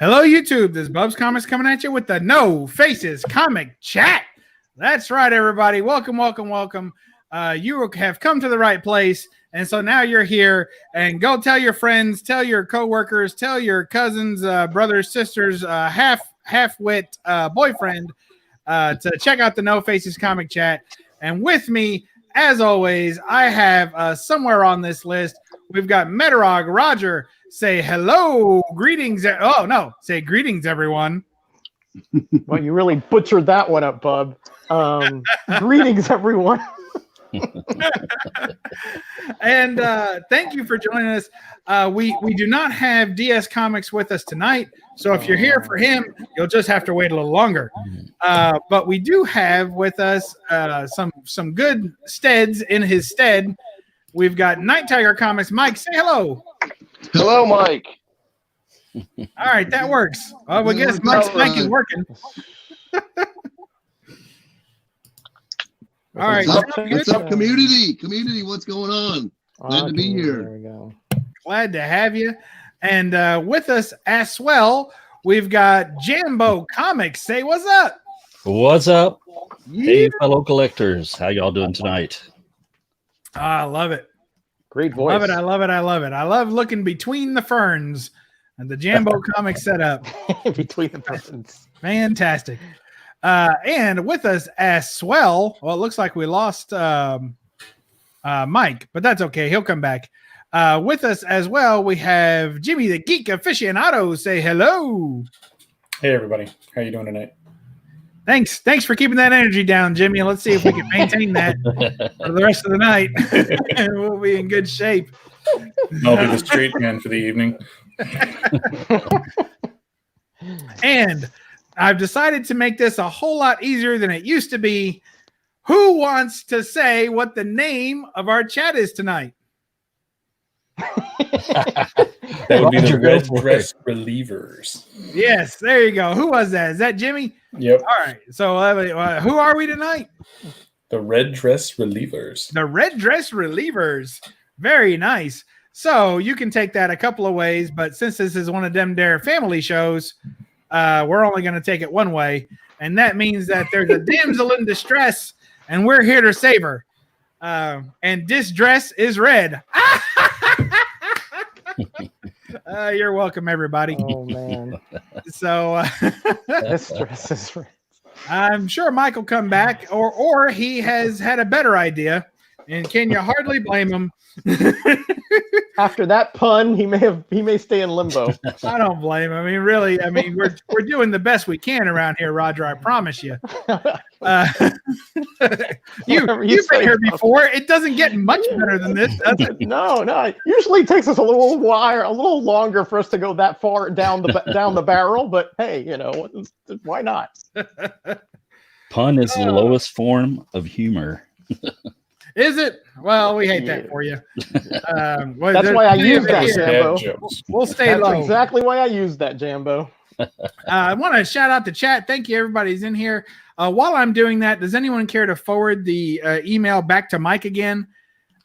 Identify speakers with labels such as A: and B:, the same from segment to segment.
A: Hello, YouTube. This is Bub's Comics coming at you with the No Faces Comic Chat. That's right, everybody. Welcome, welcome, welcome. You have come to the right place. And so now you're here, and go tell your friends, tell your coworkers, tell your cousins, brothers, sisters, half-wit boyfriend to check out the No Faces Comic Chat. And with me, as always, I have somewhere on this list, we've got Metarog. Roger, say hello, greetings. Oh, no, say greetings, everyone.
B: Well, you really butchered that one up, Bub. Greetings, everyone.
A: And thank you for joining us. We do not have DS Comics with us tonight, so if you're here for him, you'll just have to wait a little longer. But we do have with us some good steads in his stead. We've got Night Tiger Comics. Mike, say hello.
C: Hello, Mike.
A: All right, that works. Well, I guess Mike's mic is working. All right.
C: What's up, community? Community, what's going on? Glad to be here.
B: There we go.
A: Glad to have you. And with us as well, we've got Jambo Comics. Say what's up.
D: What's up? Hey, fellow collectors. How y'all doing tonight?
A: I love it.
B: Great voice.
A: Love it. I love it. I love it. I love looking between the ferns and the Jambo Comics setup.
B: Between the persons.
A: Fantastic. And with us as well, it looks like we lost Mike, but that's okay. He'll come back. With us as well, we have Jimmy the Geek Aficionado. Say hello.
E: Hey, everybody. How you doing tonight?
A: Thanks for keeping that energy down, Jimmy. Let's see if we can maintain that for the rest of the night. We'll be in good shape.
E: I'll be the straight man for the evening.
A: And I've decided to make this a whole lot easier than it used to be. Who wants to say what the name of our chat is tonight?
E: That would be the Red Dress Relievers.
A: Yes, there you go. Who was that? Is that Jimmy?
E: Yep.
A: All right. So who are we tonight?
E: The Red Dress Relievers.
A: The Red Dress Relievers. Very nice. So you can take that a couple of ways, but since this is one of them Dare family shows, we're only going to take it one way, and that means that there's a damsel in distress, and we're here to save her. And this dress is red. You're welcome, everybody.
B: Oh, man.
A: So
B: This dress is red.
A: I'm sure Mike will come back, or he has had a better idea, and can you hardly blame him?
B: After that pun, he may stay in limbo.
A: I don't blame him. I mean, really, we're doing the best we can around here, Roger. I promise you. You've been here before. It doesn't get much better than this, does it?
B: No. It usually takes us a little longer for us to go that far down the barrel. But hey, why not?
D: Pun is the lowest form of humor.
A: Is it? Well, we hate that for you.
B: That's why I use that, Jambo.
A: We'll stay
B: That's
A: low.
B: exactly why I use that, Jambo.
A: I want to shout out the chat. Thank you, everybody's in here. While I'm doing that, does anyone care to forward the email back to Mike again?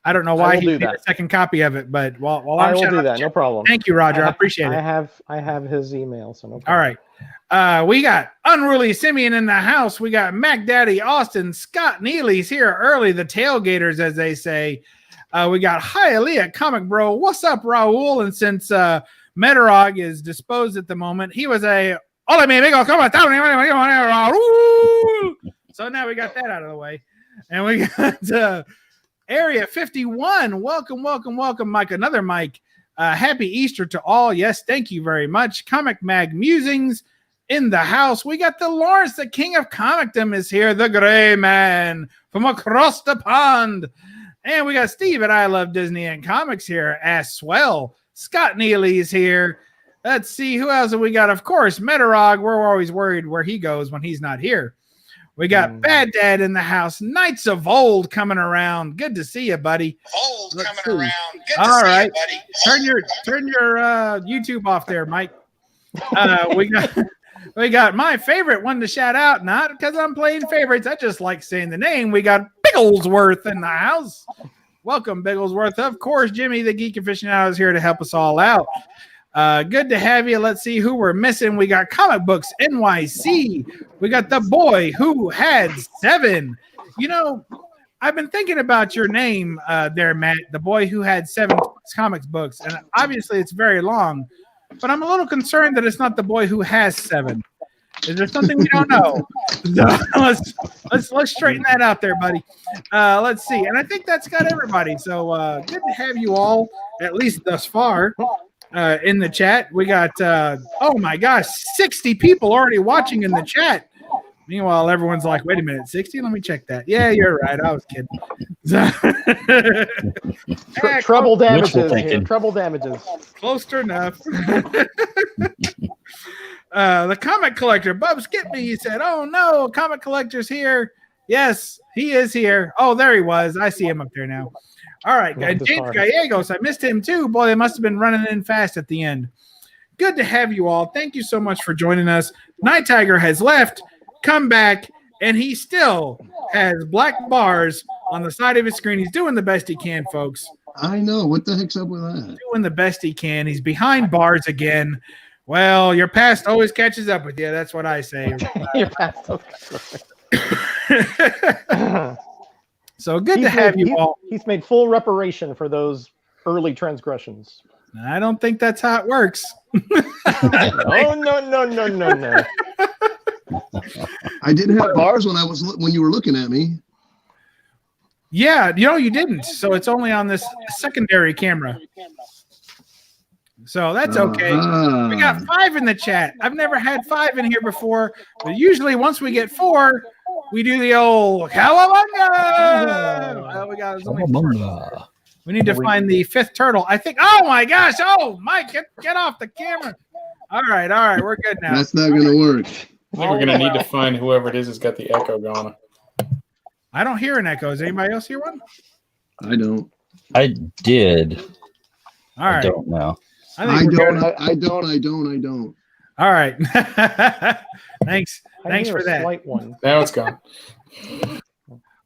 A: I don't know why he did a second copy of it, but while I'm
B: I will do that, no problem.
A: Thank you, Roger. I appreciate it.
B: I have his email, so no problem.
A: All right. We got Unruly Simeon in the house. We got Mac Daddy Austin. Scott Neely's here early. The tailgaters, as they say. We got Hialeah Comic Bro. What's up, Raul? And since Metarog is disposed at the moment, he was a hola mi amigo, ¿cómo está? So now we got that out of the way, and we got Area 51. Welcome, Mike. Another Mike. Happy Easter to all. Yes, thank you very much. Comic Mag Musings in the house. We got the Lawrence, the king of comicdom, is here. The gray man from across the pond. And we got Steve at I Love Disney and Comics here as well. Scott Neely is here. Let's see who else have we got. Of course, Metarog. We're always worried where he goes when he's not here. We got Bad Dad in the house. Knights of Old coming around. Good to see you, buddy. All right. Turn your YouTube off there, Mike. We got my favorite one to shout out, not because I'm playing favorites. I just like saying the name. We got Bigglesworth in the house. Welcome, Bigglesworth. Of course, Jimmy the Geek Aficionado is here to help us all out. Good to have you. Let's see who we're missing. We got Comic Books NYC. We got the boy who had 7. You know, I've been thinking about your name there, Matt, the boy who had 7 comics books. And obviously it's very long, but I'm a little concerned that it's not the boy who has 7. Is there something we don't know? let's straighten that out there, buddy. Let's see. And I think that's got everybody. So good to have you all, at least thus far, in the chat. We got, oh my gosh, 60 people already watching in the chat. Meanwhile, everyone's like, wait a minute, 60? Let me check that. Yeah, you're right. I was kidding.
B: Treble damages here. Treble damages.
A: Close enough. The comic collector, Bubs, get me. He said, oh no, comic collector's here. Yes, he is here. Oh, there he was. I see him up there now. All right, James Gallegos, I missed him too. Boy, they must have been running in fast at the end. Good to have you all. Thank you so much for joining us. Night Tiger has left, come back, and he still has black bars on the side of his screen. He's doing the best he can, folks.
C: I know. What the heck's up with that?
A: Doing the best he can. He's behind bars again. Well, your past always catches up with you. That's what I say.
B: Your past always.
A: So good to have you all.
B: He's made full reparation for those early transgressions.
A: I don't think that's how it works.
B: Oh, no.
C: I didn't have bars when you were looking at me.
A: Yeah, you didn't. So it's only on this secondary camera. So that's okay. We got 5 in the chat. I've never had 5 in here before, but usually once we get 4, we do the old Cowabunga. We got only 4. We need to find the 5th turtle. I think. Oh my gosh! Oh, Mike, get off the camera. All right, we're good now.
C: That's not gonna work.
E: I think we're gonna need to find whoever it is that's got the echo going.
A: I don't hear an echo. Does anybody else hear one?
C: I don't.
D: I did.
A: All right.
D: I don't know.
C: I don't.
A: All right. Thanks for that.
B: Slight one.
E: Now it's gone.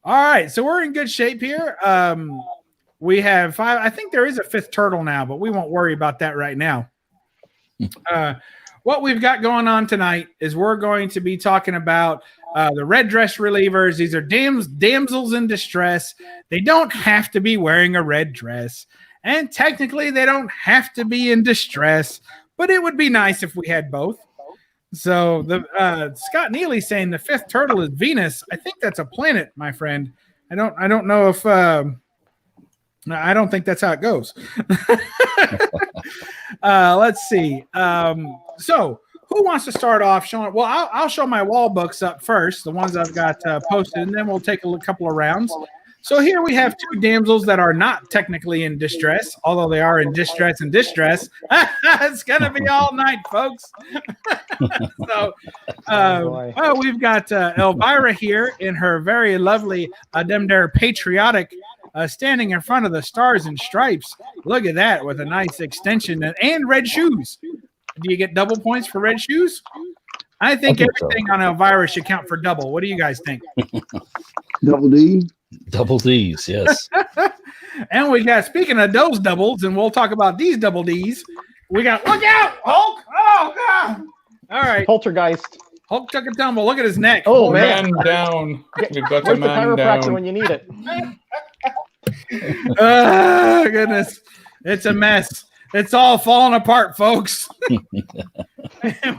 A: All right, so we're in good shape here. We have 5. I think there is a 5th turtle now, but we won't worry about that right now. What we've got going on tonight is we're going to be talking about the red dress relievers. These are damsels in distress. They don't have to be wearing a red dress. And technically, they don't have to be in distress, but it would be nice if we had both. So the Scott Neely saying the 5th turtle is Venus. I think that's a planet, my friend. I don't know if I don't think that's how it goes. Let's see. So who wants to start off showing? Well, I'll show my wall books up first, the ones I've got posted, and then we'll take a couple of rounds. So here we have 2 damsels that are not technically in distress, although they are in distress and distress. It's going to be all night, folks. So, well, we've got Elvira here in her very lovely, patriotic, standing in front of the Stars and Stripes. Look at that with a nice extension and red shoes. Do you get double points for red shoes? I think everything on Elvira should count for double. What do you guys think?
C: Double D?
D: Double D's, yes.
A: And we got, speaking of those doubles, and we'll talk about these double D's, we got, look out, Hulk! Oh, God! All right.
B: Poltergeist.
A: Hulk took a tumble. Look at his neck.
B: Oh, man.
E: Down. We've got
B: Where's the
E: man
B: chiropractor
E: down.
B: when you need it?
A: Oh, goodness. It's a mess. It's all falling apart, folks.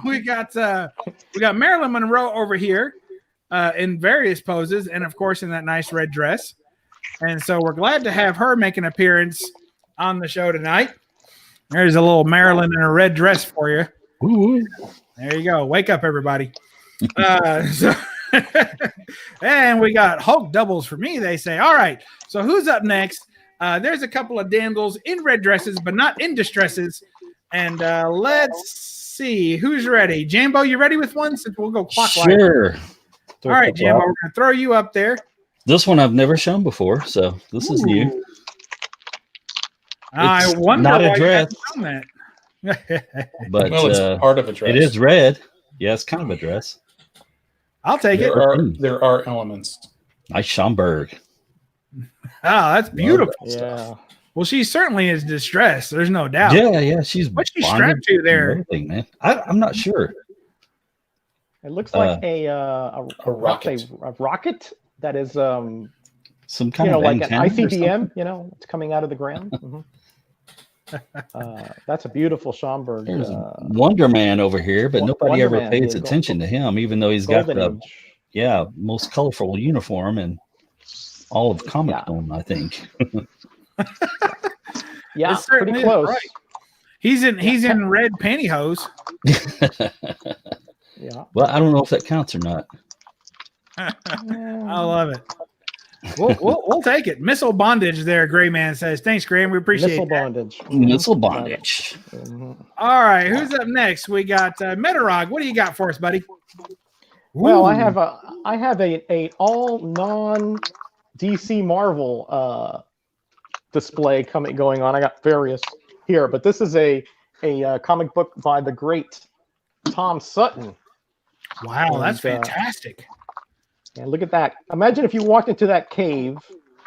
A: we got Marilyn Monroe over here in various poses, and of course in that nice red dress. And so we're glad to have her make an appearance on the show tonight. There's a little Marilyn in a red dress for you.
D: Ooh.
A: There you go. Wake up, everybody. And we got Hulk doubles for me, they say. All right. So who's up next? There's a couple of damsels in red dresses, but not in distresses. And let's see who's ready. Jambo, you ready with one? Since we'll go clockwise.
D: Sure.
A: All right, Jambo, we're going to throw you up there.
D: This one I've never shown before, so this is new.
A: I wonder
D: not
A: why
D: a dress,
A: you haven't done that.
D: but
E: Well, it's part of a dress.
D: it is red. Yeah, it's kind of a dress.
A: I'll take it.
E: There are elements.
D: Nice Schomburg.
A: Oh, that's beautiful.
B: Yeah.
A: Well, she certainly is distressed. There's no doubt.
D: Yeah. She's
A: What's she
D: bonded
A: strapped to there?
D: and everything, man. I'm not sure.
B: It looks like a
E: rocket.
B: A rocket that is
D: Some kind of
B: like an
D: antenna or
B: ICBM. It's coming out of the ground. That's a beautiful Schomburg.
D: There's Wonder Man over here, but nobody
B: Wonder
D: ever
B: Man,
D: pays
B: yeah,
D: attention to him, even though he's got
B: Golden
D: the
B: Age.
D: most colorful uniform in all of Comic Con, I think.
B: Yeah,
A: It certainly
B: pretty
A: is
B: close.
A: right. He's in red pantyhose.
B: Yeah.
D: Well, I don't know if that counts or not.
A: I love it. We'll take it. Missile bondage there, Gray Man says. Thanks, Graham. We appreciate
B: Missile
A: that.
B: bondage.
D: Missile bondage.
A: All right, who's up next? We got Metarog. What do you got for us, buddy?
B: Well,
A: Ooh.
B: I have a all non DC Marvel display going on. I got various here, but this is a comic book by the great Tom Sutton.
A: Wow, that's
B: And,
A: fantastic.
B: And look at that. Imagine if you walked into that cave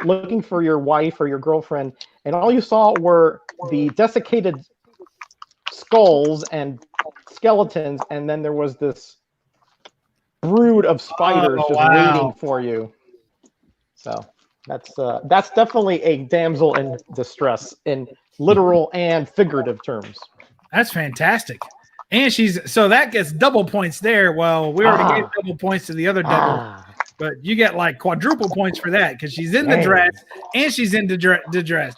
B: looking for your wife or your girlfriend, and all you saw were the desiccated skulls and skeletons, and then there was this brood of spiders just waiting for you. So that's definitely a damsel in distress in literal and figurative terms.
A: That's fantastic. And so that gets double points there. Well, we already gave double points to the other double, but you get like quadruple points for that because she's in the dress and she's in distress.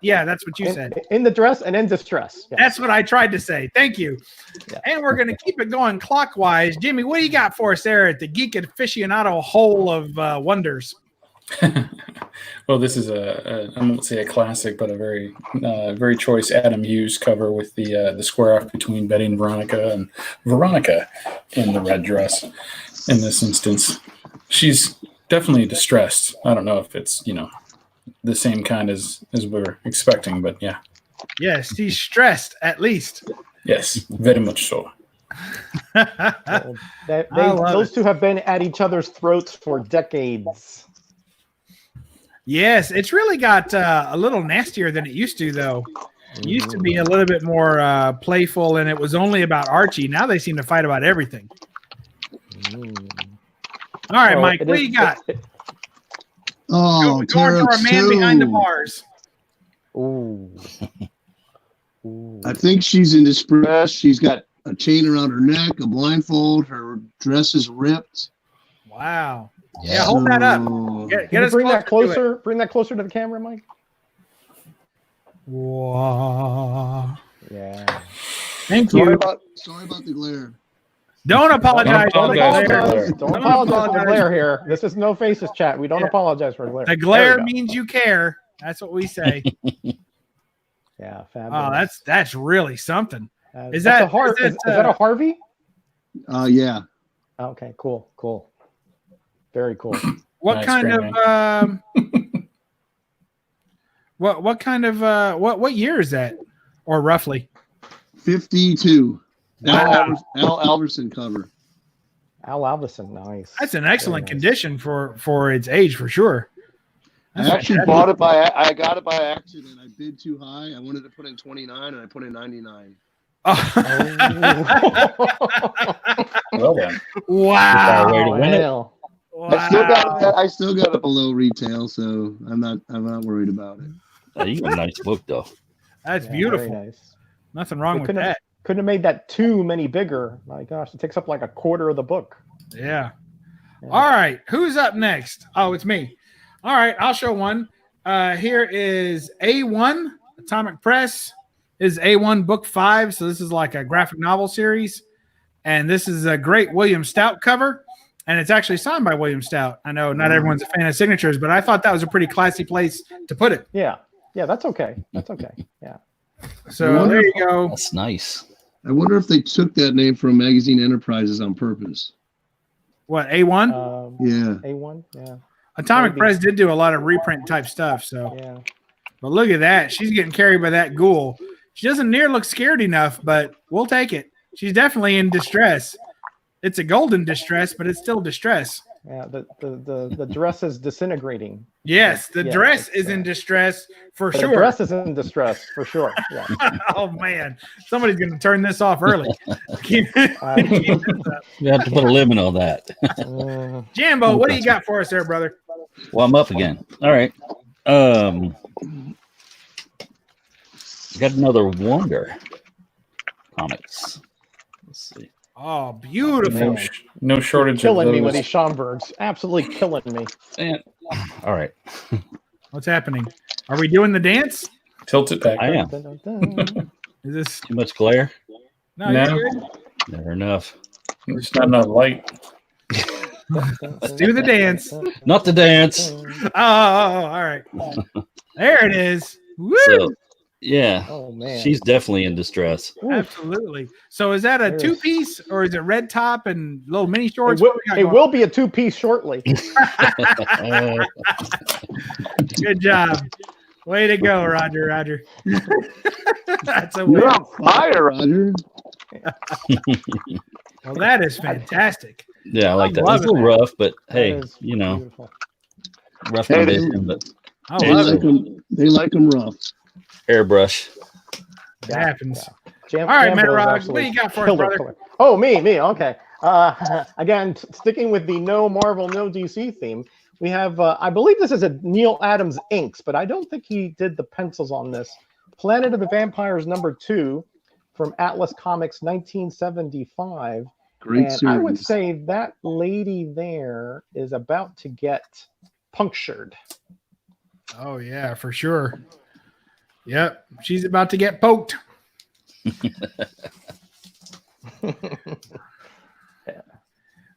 A: Yeah, that's what you said.
B: In the dress and in distress. Yeah.
A: That's what I tried to say. Thank you.
B: Yeah.
A: And we're going to keep it going clockwise. Jimmy, what do you got for us there at the Geek Aficionado Hole of Wonders?
E: Well, this is I won't say a classic, but a very very choice Adam Hughes cover with the square off between Betty and Veronica in the red dress. In this instance, she's definitely distressed. I don't know if it's the same kind as we're expecting, but yeah.
A: Yes, she's stressed at least.
E: Yes, very much so.
B: Those two have been at each other's throats for decades.
A: Yes, it's really got a little nastier than it used to, though. It used to be a little bit more playful, and it was only about Archie. Now they seem to fight about everything. All right, Mike, what do you got?
C: Oh,
A: going for a man behind the bars.
B: Ooh.
C: I think she's in distress. She's got a chain around her neck, a blindfold. Her dress is ripped.
A: Wow. Yeah, hold that up. Get us
B: bring that
A: closer.
B: closer. Bring that closer to the camera, Mike.
A: Wow.
B: Yeah.
A: Thank
C: Sorry
A: you.
C: about the glare.
A: Don't apologize.
E: Don't apologize.
B: Don't apologize for the glare here. This is no faces chat. We don't apologize for the glare.
A: The glare means you care. That's what we say.
B: Yeah, fabulous.
A: Oh, that's really something. Is
B: that
A: a
B: a Harvey?
C: Yeah.
B: Okay, cool. Very cool.
A: What
E: Nice,
A: kind
E: Graham.
A: of what kind of what year is that, or roughly?
C: 52.
A: Wow.
C: Al Alverson cover.
B: Al Alverson, nice.
A: That's an excellent
B: nice.
A: condition for its age, for sure.
C: I actually bought it I got it by accident. I bid too high. I wanted to put in 29 and I put in 99.
E: Well done.
A: Wow.
D: Way to win it.
B: Wow.
C: I still got it below retail, so I'm not worried about it.
D: You got a nice book, though.
A: That's
B: Yeah,
A: beautiful.
B: very nice.
A: Nothing wrong with that.
B: Couldn't have made that too many bigger. My gosh, it takes up like a quarter of the book.
A: Yeah. All right. Who's up next? Oh, it's me. All right. I'll show one. Here is A1 Atomic Press. Is A1 book 5. So this is like a graphic novel series. And this is a great William Stout cover. And it's actually signed by William Stout. I know not everyone's a fan of signatures, but I thought that was a pretty classy place to put it.
B: Yeah, that's okay. That's okay. Yeah.
A: So there you go.
D: That's nice.
C: I wonder if they took that name from Magazine Enterprises on purpose.
A: What, A1?
C: Yeah.
B: A1, yeah.
A: Atomic
B: maybe.
A: Press did do a lot of reprint type stuff. So,
B: Yeah.
A: but look at that. She's getting carried by that ghoul. She doesn't near look scared enough, but we'll take it. She's definitely in distress. It's a golden distress, but it's still distress.
B: Yeah, the dress is disintegrating.
A: Yes, the
B: Yeah,
A: dress
B: it's,
A: is in distress for
B: The
A: sure.
B: dress is in distress for sure. Yeah.
A: Oh man, somebody's going to turn this off early.
D: You have to put a limit on that.
A: Jambo, what do you got for us there, brother?
D: Well, I'm up again. All right. Got another Wonder Comics. Let's see.
A: Oh, beautiful.
E: No shortage
B: Killing
E: of
B: me
E: those.
B: with these Schomburgs. Absolutely killing me.
D: And, all right.
A: What's happening? Are we doing the dance?
E: Tilt it back.
D: I am.
B: Dun, dun, dun.
A: Is this
D: Too much glare?
A: no?
E: No.
A: You're good.
D: Never enough.
E: It's not enough light.
A: Let's do the dance.
D: Not the dance.
A: Oh, all right. There it is. Woo!
D: So, yeah.
B: Oh man.
D: She's definitely in distress.
A: Absolutely. So is that a
B: There's-
A: two-piece or is it red top and little mini
B: It
A: shorts?
B: will,
A: What we got
B: it
A: going?
B: will be a 2-piece shortly.
A: Good job. Way to go, Roger. Roger. That's a
C: You're
A: win.
C: on fire, Roger.
A: Well, that is fantastic.
D: Yeah, I like that. It's a
A: loving
D: little rough, but hey,
B: That is
D: you know,
B: beautiful.
D: rough
C: Hey,
D: condition, but
A: I
C: They
A: love
C: like
A: it.
C: them. They like them rough.
D: airbrush.
A: It happens.
B: Jam,
A: All right,
B: Jambo is
A: Metarog,
B: actually
A: what do you got for us,
B: killer,
A: brother?
B: killer. Oh, me. Okay. Again, sticking with the no Marvel, no DC theme, we have, I believe this is a Neil Adams inks, but I don't think he did the pencils on this. Planet of the Vampires #2 from Atlas Comics 1975.
C: Great
B: And
C: series.
B: I would say that lady there is about to get punctured.
A: Oh, yeah, for sure. Yep. She's about to get poked.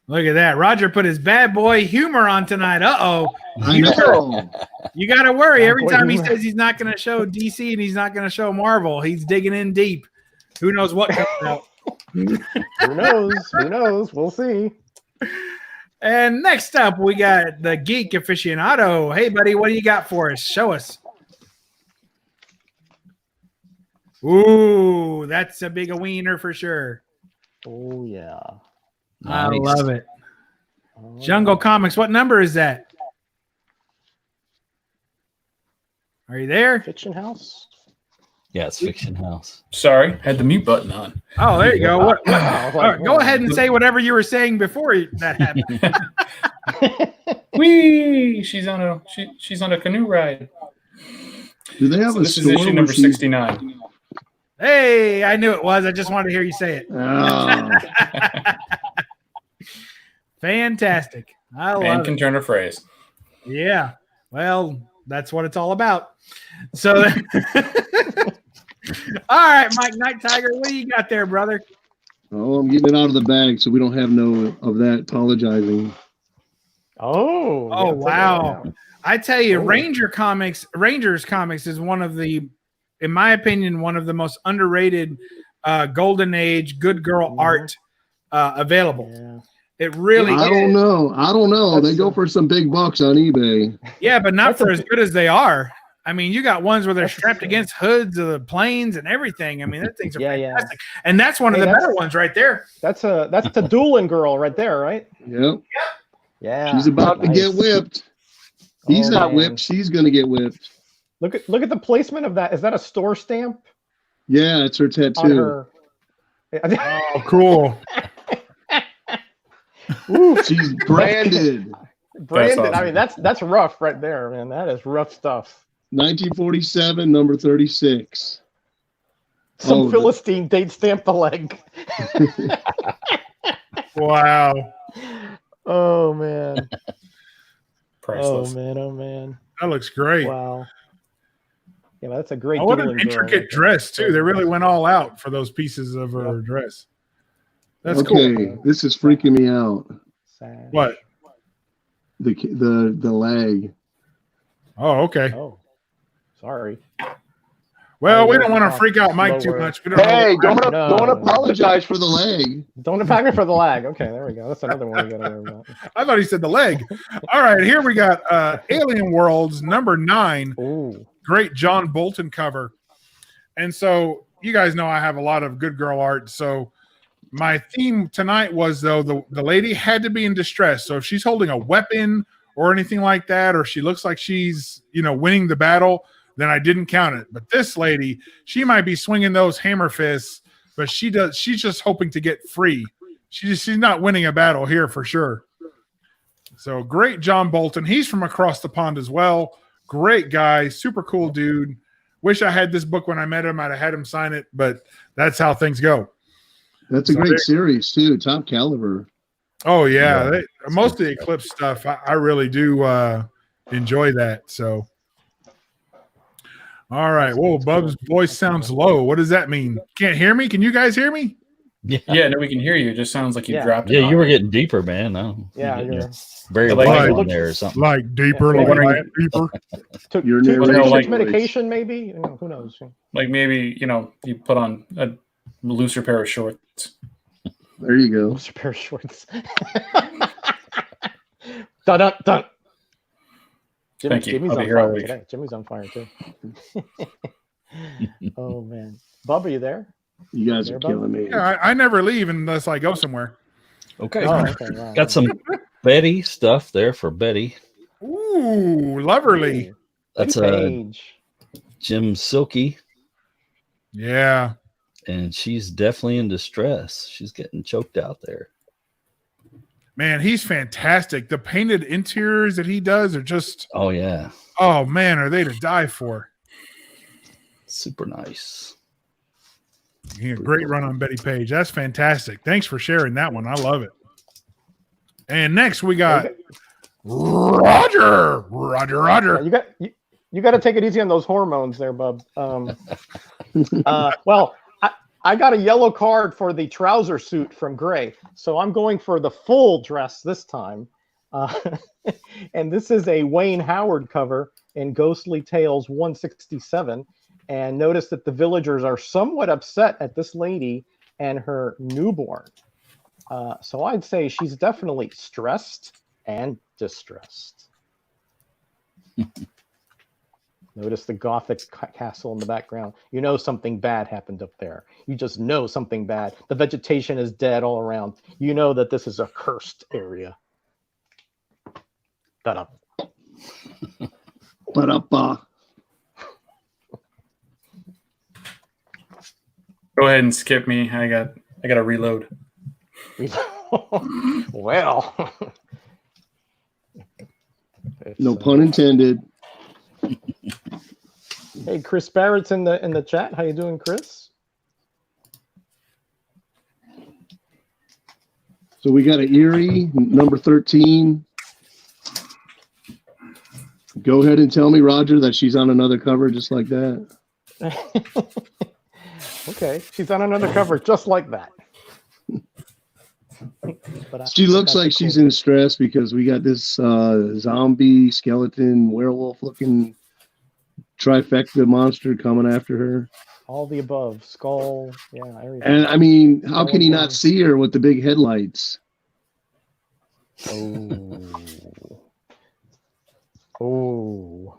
A: Look at that. Roger put his bad boy humor on tonight. Uh-oh.
C: I know.
A: You got to worry.
B: Bad
A: Every
B: boy
A: time he
B: humor.
A: says he's not going to show DC and he's not going to show Marvel, he's digging in deep. Who knows what comes out.
B: Who knows? Who knows? We'll see.
A: And next up, we got the Geek Aficionado. Hey, buddy, what do you got for us? Show us. Ooh, that's a big a wiener for sure.
B: Oh, yeah.
A: I
D: Nice.
A: love it.
B: Oh,
A: Jungle Comics, what number is that? Are you there?
B: Fiction House?
D: Yeah, it's Fiction House.
E: Sorry, had the mute button on.
A: Oh, there you go. What,
B: I was
A: all
B: like,
A: right, go ahead and say whatever you were saying before that happened.
E: Whee! She's on a canoe ride.
C: Do they have
E: So
C: a
E: this is
C: store
E: issue
C: where
E: number
C: she-
E: 69.
A: Hey, I knew it was. I just wanted to hear you say it.
C: Oh,
A: Fantastic. I
E: Man
A: love
E: can
A: it.
E: turn a phrase.
A: Yeah. Well, that's what it's all about. So, all right, Mike Night Tiger, what do you got there, brother?
C: oh, I'm getting it out of the bag, so we don't have no of that apologizing.
B: Oh.
A: Oh,
B: yeah,
A: wow. I tell you,
B: Oh.
A: Rangers Comics is one of the, in my opinion, one of the most underrated golden age good girl
B: Mhm.
A: art available.
B: Yeah.
A: It really
C: I
A: is.
C: don't know. I don't know. They
B: That's,
C: go for some big bucks on eBay.
A: Yeah, but not
B: That's
A: for
B: a-
A: as good as they are. I mean, you got ones where they're
B: That's-
A: strapped against hoods of the planes and everything. I mean, those things are
B: Yeah, yeah.
A: fantastic. And that's one of
B: Hey,
A: the
B: that's-
A: better ones right there.
B: That's a dueling girl right there, right?
C: Yep.
B: Yeah.
C: She's about to
B: nice.
C: get whipped. He's
B: Oh,
C: not
B: man.
C: whipped. She's going to get whipped.
B: Look at the placement of that. Is that a store stamp
C: Yeah, it's her
B: on
C: tattoo.
B: her?
A: Oh, cool.
B: Ooh,
C: She's branded.
B: branded.
E: awesome.
B: I mean, that's rough right there, man. That is rough stuff.
C: 1947, number 36.
B: Some
C: Oh, the-
B: Philistine date stamped the leg.
A: Wow.
B: Oh man.
E: Priceless.
B: Oh man.
A: That looks great.
B: Wow. Yeah, that's a great.
A: Oh, what an
B: dueling girl
A: intricate
B: right there.
A: dress, too. They really went all out for those pieces of her dress. That's
C: okay,
A: cool.
C: this is freaking me out.
B: Sad.
A: What?
C: The leg.
A: Oh, okay.
B: Oh, sorry.
A: Well,
B: Oh,
A: we
B: yeah.
A: don't want to freak out Mike too
B: Lower.
A: much. We don't
C: Hey,
A: know.
C: don't apologize for the leg.
B: Don't attack me for the lag. Okay, there we go. That's another one we gotta worry about.
A: I thought he said the leg. All right, here we got Alien Worlds number 9.
B: Ooh.
A: Great John Bolton cover. And so you guys know I have a lot of good girl art. So my theme tonight was, though, the lady had to be in distress. So if she's holding a weapon or anything like that, or she looks like she's, winning the battle, then I didn't count it. But this lady, she might be swinging those hammer fists, but she's just hoping to get free. She's not winning a battle here for sure. So great, John Bolton. He's from across the pond as well. Great guy, super cool dude. Wish I had this book when I met him. I'd have had him sign it, but that's how things go.
C: That's a great series too, top caliber.
A: Oh yeah, most of the Eclipse stuff, I really do enjoy that. So, all right. Whoa, Bub's voice sounds low. What does that mean? Can't hear me? Can you guys hear me?
E: Yeah, no, we can hear you. It just sounds like you dropped it.
D: Yeah, you were getting deeper, man. No.
B: Yeah, you're
D: very
E: like
D: light on there or something.
A: Like deeper, deeper.
B: Took
C: Your
B: too
C: narration
B: much
C: voice.
B: medication, maybe. Who knows?
E: Like maybe, you put on a looser pair of shorts.
C: There you go.
B: What's a pair of shorts? Dun dun dun.
E: Thank you.
B: Jimmy's
E: I'll
B: on
E: be here all
B: fire
E: week.
B: today. Jimmy's on fire too. Oh man, Bub, are you there?
C: You guys are
B: There, Bub?
C: killing me.
A: Yeah, I never leave unless I go somewhere.
D: Okay.
B: Oh, okay. Wow.
D: Got some Betty stuff there for Betty.
A: Ooh, loverly.
D: That's
B: Page.
D: Jim Silky,
A: Yeah.
D: and she's definitely in distress. She's getting choked out there.
A: Man, he's fantastic. The painted interiors that he does are just,
D: Oh yeah,
A: oh man, are they to die for?
D: super nice.
A: Yeah, great run on Betty Page. That's fantastic. Thanks for sharing that one. I love it. And next we got Roger.
B: You got to take it easy on those hormones there, Bub. Well, I got a yellow card for the trouser suit from Gray, so I'm going for the full dress this time. And this is a Wayne Howard cover in Ghostly Tales 167. And notice that the villagers are somewhat upset at this lady and her newborn. So I'd say she's definitely stressed and distressed. Notice the Gothic castle in the background. You know something bad happened up there. You just know something bad. The vegetation is dead all around. You know that this is a cursed area. Da-da.
C: Ba-da-ba.
E: Go ahead and skip me. I got to reload.
B: Well.
C: No pun intended.
B: Hey, Chris Barrett's in the chat. How you doing, Chris?
C: So we got an Erie, number 13. Go ahead and tell me, Roger, that she's on another cover just like that.
B: Okay, she's on another cover just like that.
C: She looks like she's in stress because we got this zombie, skeleton, werewolf-looking trifecta monster coming after her.
B: All the above, skull, yeah, everything.
C: And I mean, how can he not see her with the big headlights?
B: Oh.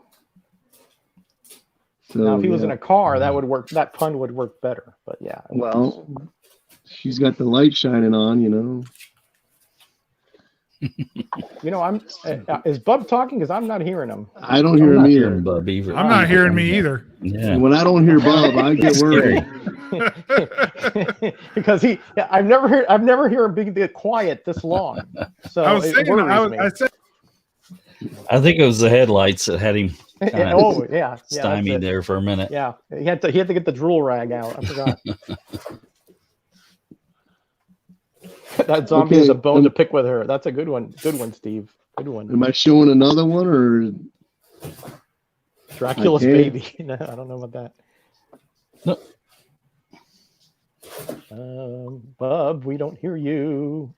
C: So,
B: Now, if he was in a car, that would work. That pun would work better. But yeah.
C: Well, she's got the light shining on, you know.
B: Is Bub talking? Because I'm not hearing him.
C: I don't hear him either.
D: Bub either.
A: I'm not hearing me either.
D: Yeah.
C: When I don't hear Bob, I get worried.
B: Because I've never heard him be quiet this long. So
A: I was
B: it
A: saying,
B: worries me.
A: I said,
D: I think it was the headlights that had him kind of
B: Oh yeah,
D: stymied
B: that's it.
D: there for a minute.
B: Yeah, he had to get the drool rag out. I forgot. That zombie is a bone to pick with her. That's a good one. Good one, Steve. Good one.
C: Am I showing another one or?
B: Dracula's
C: Okay.
B: baby. No, I don't know about that.
D: No.
B: Bub, we don't hear you.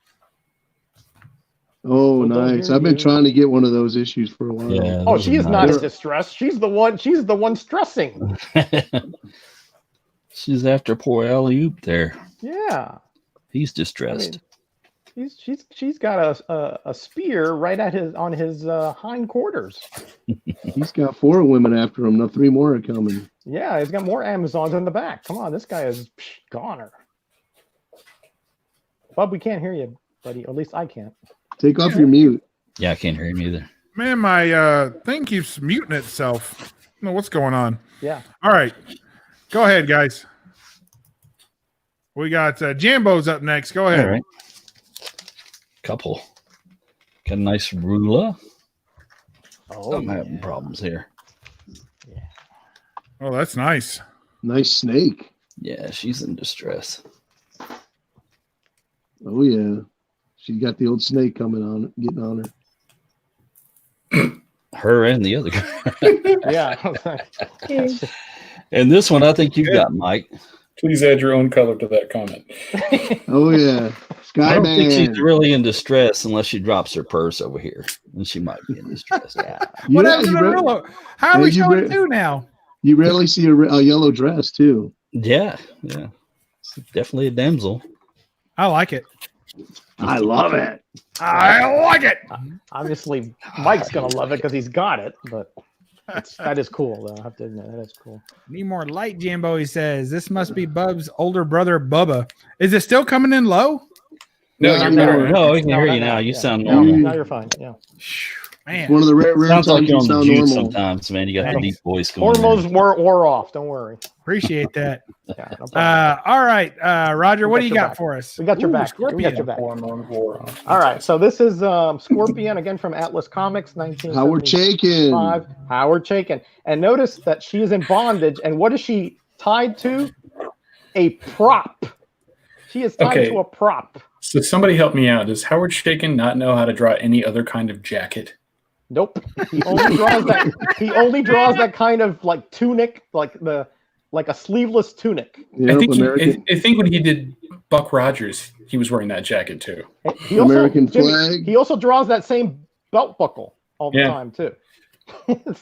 C: Oh,
B: Well, don't
C: nice.
B: hear
C: I've been
B: you.
C: trying to get one of those issues for a while.
D: Yeah.
B: Oh,
D: those
B: she
D: are
B: is not
D: nice.
B: in distress. She's the one stressing.
D: She's after poor Alley-Oop there.
B: Yeah.
D: He's distressed.
B: I mean, she's got a spear right at his hind quarters.
C: He's got 4 women after him. Now 3 more are coming.
B: Yeah, he's got more Amazons in the back. Come on, this guy is goner. Bub, we can't hear you, buddy. Or at least I can't.
C: Take off your mute.
D: Yeah, I can't hear him either.
A: Man, my thing keeps muting itself. I don't know what's going on.
B: Yeah.
A: All right. Go ahead, guys. We got Jambo's up next. Go ahead.
D: All right. Couple. Got a nice ruler.
B: Oh,
D: I'm having problems here.
A: Oh, that's nice.
C: Nice snake.
D: Yeah, she's in distress.
C: Oh yeah, she got the old snake coming on, getting on her.
D: Her and the other guy.
B: Yeah.
D: And this one I think you got, Mike.
E: Please add your own color to that comment.
C: Oh yeah,
D: I don't think she's
C: Skyman.
D: really in distress unless she drops her purse over here. And she might be in distress.
B: Yeah.
A: What
C: Yeah,
A: happened to
C: you,
A: Rillo? How are we
C: you
A: showing
C: re-
A: two now?
C: you rarely see a yellow dress too.
D: Yeah. It's definitely a damsel.
A: I like it.
C: I love it.
A: I like it.
B: Obviously, Mike's gonna love it because he's got it. But that is cool, though. I have to admit, that is cool.
A: Need more light, Jambo. He says this must be Bub's older brother, Bubba. Is it still coming in low?
E: No,
C: No,
E: you're
C: no,
E: better.
D: No, we can hear
B: not
D: you now. You
B: Yeah.
D: sound
B: No,
D: normal.
B: now you're fine. Yeah.
A: Man,
C: One of the rare
D: Sounds
C: times
D: like you're
C: you
D: on the
C: sound
D: juice
C: normal.
D: sometimes, man. You got the deep voice going.
B: Hormones wore off. Don't worry.
A: appreciate that.
B: Yeah, no problem.
A: All right, Roger,
B: We
A: what
B: got
A: do you
B: your
A: got
B: back.
A: for us?
B: We got your
A: Ooh,
B: back.
A: Scorpion.
B: We got your back.
E: Hormone war on.
B: All right. So this is Scorpion again from Atlas Comics,
C: Howard
B: 1975.
C: Chaykin.
B: Howard Chaykin. And notice that she is in bondage. And what is she tied to? A prop. She is tied
E: Okay.
B: to a prop.
E: So somebody help me out. Does Howard Chaykin not know how to draw any other kind of jacket?
B: Nope. He only draws that. He only draws that kind of like tunic, like a sleeveless tunic.
C: Yep,
E: I think when he did Buck Rogers, he was wearing that jacket too.
B: He also,
C: American
B: Jimmy,
C: flag.
B: He also draws that same belt buckle all the
E: Yeah.
B: time too.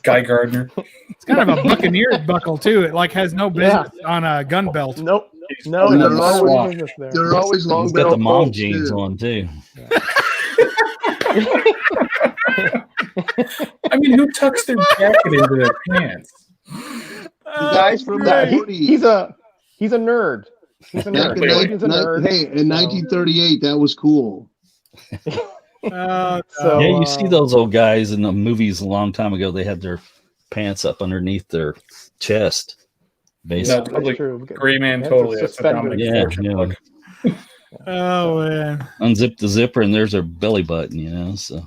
E: Guy Gardner.
A: It's kind of a buccaneer buckle too. It like has no business on a gun belt.
B: Nope.
E: He's
B: No,
C: And
B: there's
C: they're
B: no
C: always-
B: business there.
C: They're always long
D: He's got the
C: barrel
D: mom
C: Colts,
D: jeans
C: too.
D: on too.
E: I mean, who tucks their jacket into their pants?
C: The guys from the
B: Yeah,
C: 40s.
B: he's a nerd. He's a
C: Back
B: nerd.
C: in
B: Chaykin's a nerd.
C: Hey, in 1938, that was cool.
B: So,
D: Yeah, you see those old guys in the movies a long time ago. They had their pants up underneath their chest,
E: No,
D: basically.
E: totally.
B: That's true.
E: Gray man,
B: That's
E: totally.
B: a
E: That's a
B: suspender.
E: Dominic
D: Yeah,
E: Fortune
D: yeah.
E: look.
A: Oh man,
D: Unzip the zipper and there's their belly button, you know. So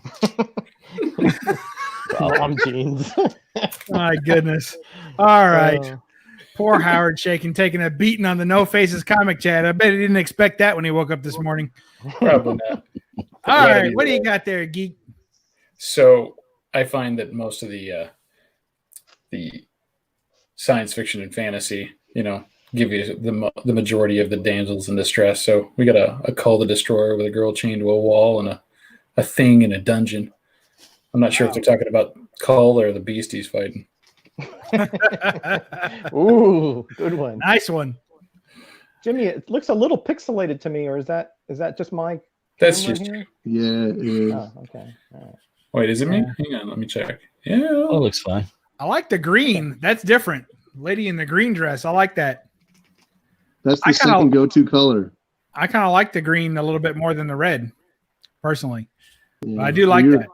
B: mom jeans.
A: my goodness. All right,
B: Uh,
A: poor Howard Chaykin taking a beating on the No Faces comic chat. I bet he didn't expect that when he woke up this morning.
E: Probably not.
A: All
E: Yeah,
A: right, what do you got there, geek?
E: So I find that most of the science fiction and fantasy, give you the majority of the damsels in distress. So we got a Cull the Destroyer with a girl chained to a wall and a thing in a dungeon. I'm not sure if they're talking about Cull or the beast he's fighting.
B: Ooh, good one.
A: Nice one.
B: Jimmy, it looks a little pixelated to me, or is that just my
E: That's
B: camera
E: just.
B: here?
C: Yeah, it is.
B: Oh, okay. All right.
E: Wait, is it me?
A: Yeah.
E: Hang on, let me check. Yeah.
D: oh, looks fine.
A: I like the green. That's different. Lady in the green dress. I like that.
C: That's the
A: I kinda-
C: second go-to color.
A: I kind of like the green a little bit more than the red, personally.
C: Yeah.
A: But I do like
C: You're-
A: that.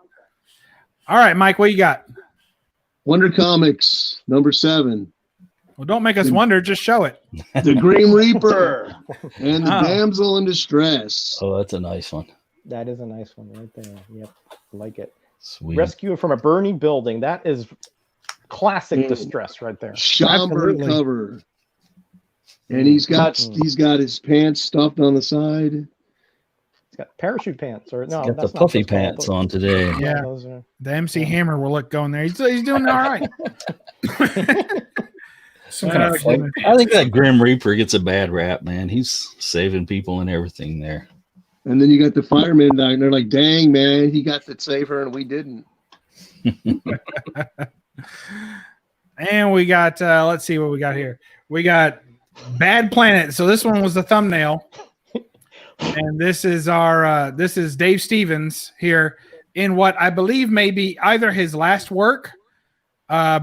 A: All right, Mike, what you got?
C: Wonder Comics #7,
A: Well, don't make us wonder. Just show it.
C: The Grim Reaper and the
A: Oh.
C: Damsel in Distress.
D: Oh, that's a nice one.
B: That is a nice one right there. Yep, I like it.
D: Sweet.
B: Rescue from a burning building. That is classic
C: Mm.
B: distress right there.
C: Schomburg
A: Absolutely.
C: cover, and he's got
B: Mm.
C: his pants stuffed on the side.
B: It's got parachute pants, or no?
D: Got the
B: that's not
D: puffy
B: what's called,
D: pants
B: but-
D: on today.
A: Yeah.
B: those are-
A: The MC Hammer will look going there. He's doing all right.
E: Some kind
A: Oh,
E: of flight.
A: goodness.
D: I think that Grim Reaper gets a bad rap, man. He's saving people and everything there.
C: And then you got the firemen down there, like, dang man, he got to save her and we didn't.
A: And we got let's see what we got here. We got Bad Planet. So this one was the thumbnail. And this is this is Dave Stevens here in what I believe may be either his last work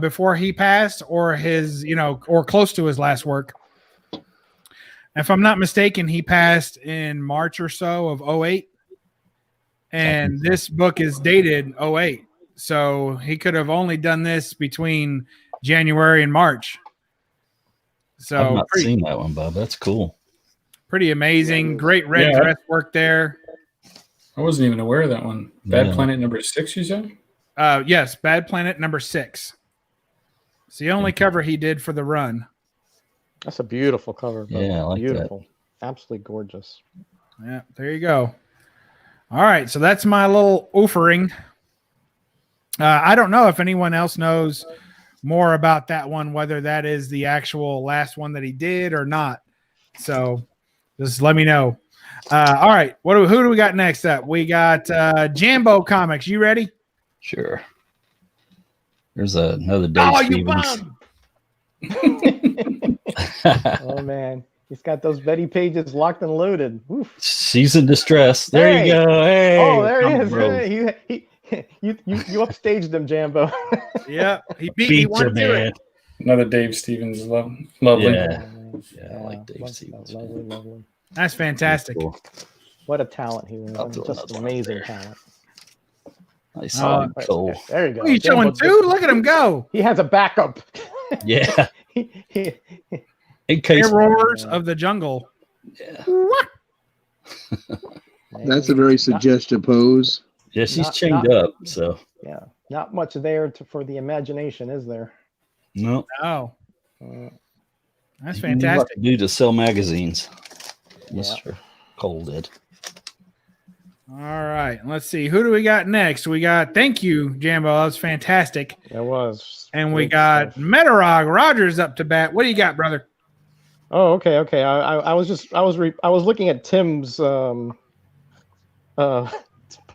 A: before he passed or his, or close to his last work. If I'm not mistaken, he passed in March or so of 08. And this book is dated 08. So he could have only done this between January and March.
D: I've
A: So
D: not seen that one, Bob. That's cool.
A: pretty amazing. Great red dress work there.
E: I wasn't even aware of that one. Bad
D: Yeah.
E: Planet number 6, you said?
A: Yes, Bad Planet number 6. It's the only cover he did for the run.
B: That's a beautiful cover. Bro.
D: Yeah, I like that.
B: Beautiful. Absolutely gorgeous.
A: Yeah, there you go. All right, so that's my little offering. I don't know if anyone else knows more about that one, whether that is the actual last one that he did or not. So just let me know. All right, who do we got next up? We got Jambo Comics. You ready?
D: Sure. There's another Dave Stevens.
B: Oh man, he's got those Betty pages locked and loaded. Oof.
D: She's in distress. There
B: Hey!
D: you go. Hey.
B: Oh, there he
D: I'm
B: is.
D: broke.
B: Hey, you upstaged him, Jambo.
A: Yeah, he beat me
D: Beat you,
A: one to
D: man.
A: it.
E: Another Dave Stevens. Lovely.
D: Yeah. Yeah, I like Dave Stevens.
B: Lovely, lovely.
A: That's fantastic.
D: Cool.
B: What a talent he was.
D: I'll throw
B: Just
D: another one
B: amazing
D: there.
B: talent.
D: Nice.
A: Uh,
D: Cool.
B: There you go.
A: Who are you showing
B: Jambo
A: two? Look at him go.
B: He has a backup.
D: Yeah.
B: He-
D: In case.
A: Terrors of the jungle.
D: Yeah.
C: That's a very suggestive pose.
D: Yeah, she's
B: Not-
D: chained
B: not-
D: up. So,
B: Yeah, not much there for the imagination, is there?
D: no.
A: Oh,
B: Uh,
A: that's
D: You need what
A: fantastic.
D: to do to sell magazines.
B: Yeah.
D: Mr. Cole did.
A: All right, let's see. Who do we got next? We got, thank you, Jambo. That was fantastic.
B: it was.
A: And we
B: Good
A: got
B: stuff.
A: Metarog Rogers up to bat. What do you got, brother?
B: Oh, okay. I was looking at Tim's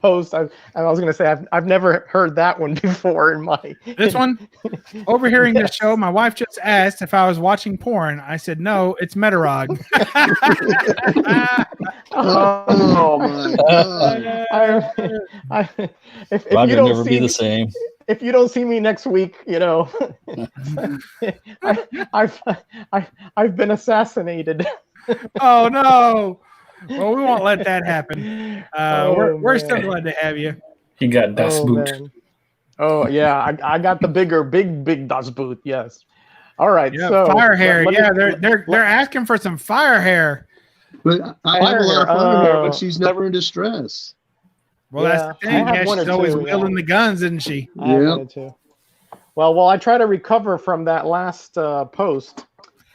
B: post. I was going to say I've never heard that one before in my
A: This one? Overhearing this show, my wife just asked if I was watching porn. I said, no, it's Metarog.
C: Oh my god!
B: If
D: Roger
B: you
D: will
B: don't
D: never
B: see
D: be
B: me,
D: the same.
B: if you don't see me next week, you know, I've been assassinated.
A: Oh, no. Well, we won't let that happen. We're
B: man.
A: still glad to have you.
E: He got Das Boot.
B: Man. Oh yeah, I got the big Das Boot. Yes. All right.
A: Yeah,
B: so
A: fire hair.
B: let me-
A: Yeah, they're asking for some fire hair.
C: But I have a lot of fun with her, but she's never in distress.
A: Well, that's the
B: Yeah, I
A: thing.
B: have
A: Yeah,
B: one or
A: she's always
B: two,
A: wielding the guns, isn't she?
B: I have
C: Yep.
B: one or two. Well, I try to recover from that last post.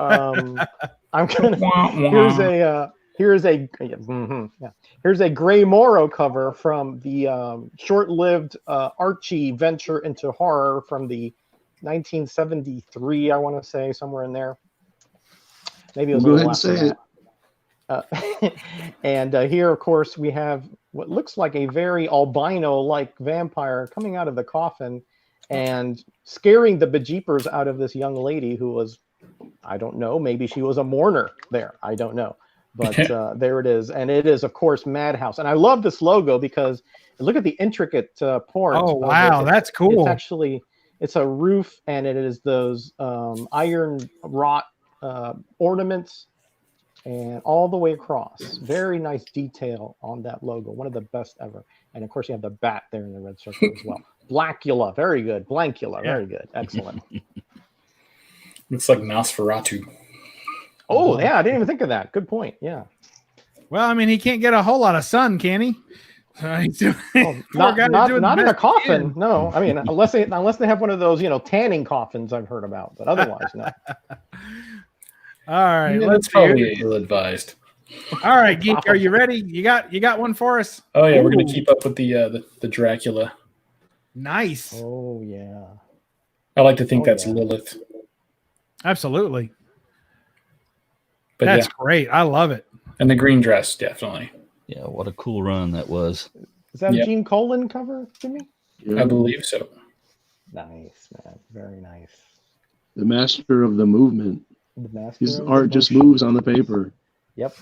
B: I'm gonna. Here's a Gray Morrow cover from the short-lived Archie venture into horror from the 1973, I want to say, somewhere in there. Maybe it was
C: Go
B: a
C: ahead
B: little
C: and say
B: after that. And here, of course, we have what looks like a very albino-like vampire coming out of the coffin and scaring the bejeepers out of this young lady who was, I don't know, maybe she was a mourner there. I don't know. But there it is. And it is, of course, Madhouse. And I love this logo because look at the intricate part.
A: Oh,
B: of
A: wow.
B: it.
A: That's cool.
B: It's actually, it's a roof and it is those iron wrought ornaments and all the way across. Very nice detail on that logo. One of the best ever. And of course, you have the bat there in the red circle as well. Blackula. Very good. Blankula. Very good. Excellent.
E: Looks like Nosferatu.
B: Oh, yeah. I didn't even think of that. Good point. Yeah.
A: Well, I mean, he can't get a whole lot of sun, can he? He's doing,
B: Oh,
A: poor guy's
B: not
A: doing the
B: in a
A: best he
B: coffin.
A: can.
B: No, I mean unless they have one of those tanning coffins I've heard about, but otherwise no.
A: All right,
E: Yeah,
A: let's
E: that's probably
A: see.
E: ill-advised.
A: All right, Geek, are you ready? You got one for us?
E: Oh yeah, we're
B: Ooh.
E: gonna keep up with the Dracula.
A: Nice.
B: Oh yeah.
E: I like to think
B: Oh,
E: that's
B: yeah.
E: Lilith.
A: Absolutely.
E: But
A: That's
E: yeah,
A: great. I love it.
E: and the green dress definitely.
D: Yeah, what a cool run that was.
B: Is that
E: Yep.
B: a Gene Colan cover, Jimmy?
E: I believe so.
B: Nice, man. Very nice.
C: The master of the movement.
B: The master
C: His
B: of the
C: art just
B: motion.
C: moves on the paper.
B: Yep.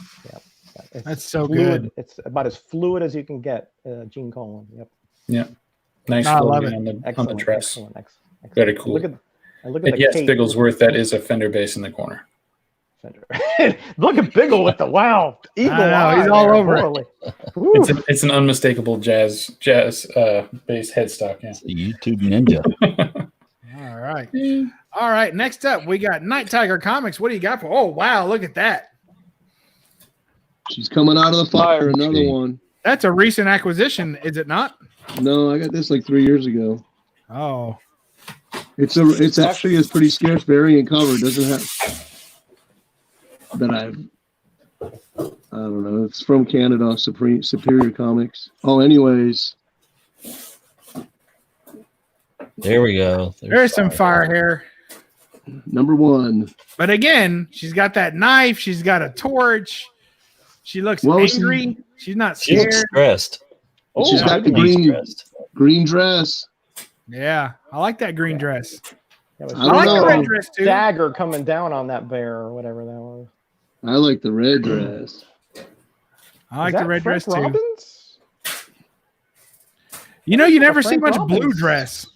B: It's
A: That's so
B: fluid.
A: good.
B: It's about as fluid as you can get, Gene Colan. Yep.
E: Yeah, nice
A: I love
E: floating
A: it.
E: on the
B: Excellent.
E: dress.
B: Excellent.
E: Very cool.
B: Look at
E: And
B: the
E: yes,
B: cape.
E: Bigglesworth, that is a fender bass in the corner.
B: Look at Biggle with the wow. Eagle
A: I know,
B: eye
A: he's all
B: there,
A: over it.
B: boy. Ooh, eagle
A: I know,
B: eye
A: he's all
B: there,
A: over it.
B: boy. Woo.
E: It's an unmistakable jazz based headstock. Yeah.
D: It's a YouTube ninja.
A: All right. All right. Next up, we got Night Tiger Comics. What do you got for? Oh, wow. Look at that.
C: She's coming out of the fire. Another
D: Okay.
C: one.
A: That's a recent acquisition, is it not?
C: No, I got this like 3 years ago.
A: Oh,
C: It's actually a pretty scarce variant cover. It doesn't have that I don't know. It's from Canada, Superior Comics. Oh, anyways.
D: There we go.
A: there's some fire here.
C: Number 1.
A: But again, she's got that knife. She's got a torch. She looks
C: Well,
A: angry. She's not
D: She looks
A: scared.
D: stressed.
B: Oh,
C: She's got the
D: She's
C: green dress.
A: Yeah, I like that green dress.
B: Yeah, but
C: I
A: I
C: don't
A: like
C: know.
A: the red dress too.
B: dagger coming down on that bear or whatever that was.
C: I like the red dress.
A: I like
B: Is
A: the
B: that
A: red
B: Frank
A: dress too.
B: Robbins?
A: You know, you never see
B: Frank
A: much blue
B: Robbins.
A: dress.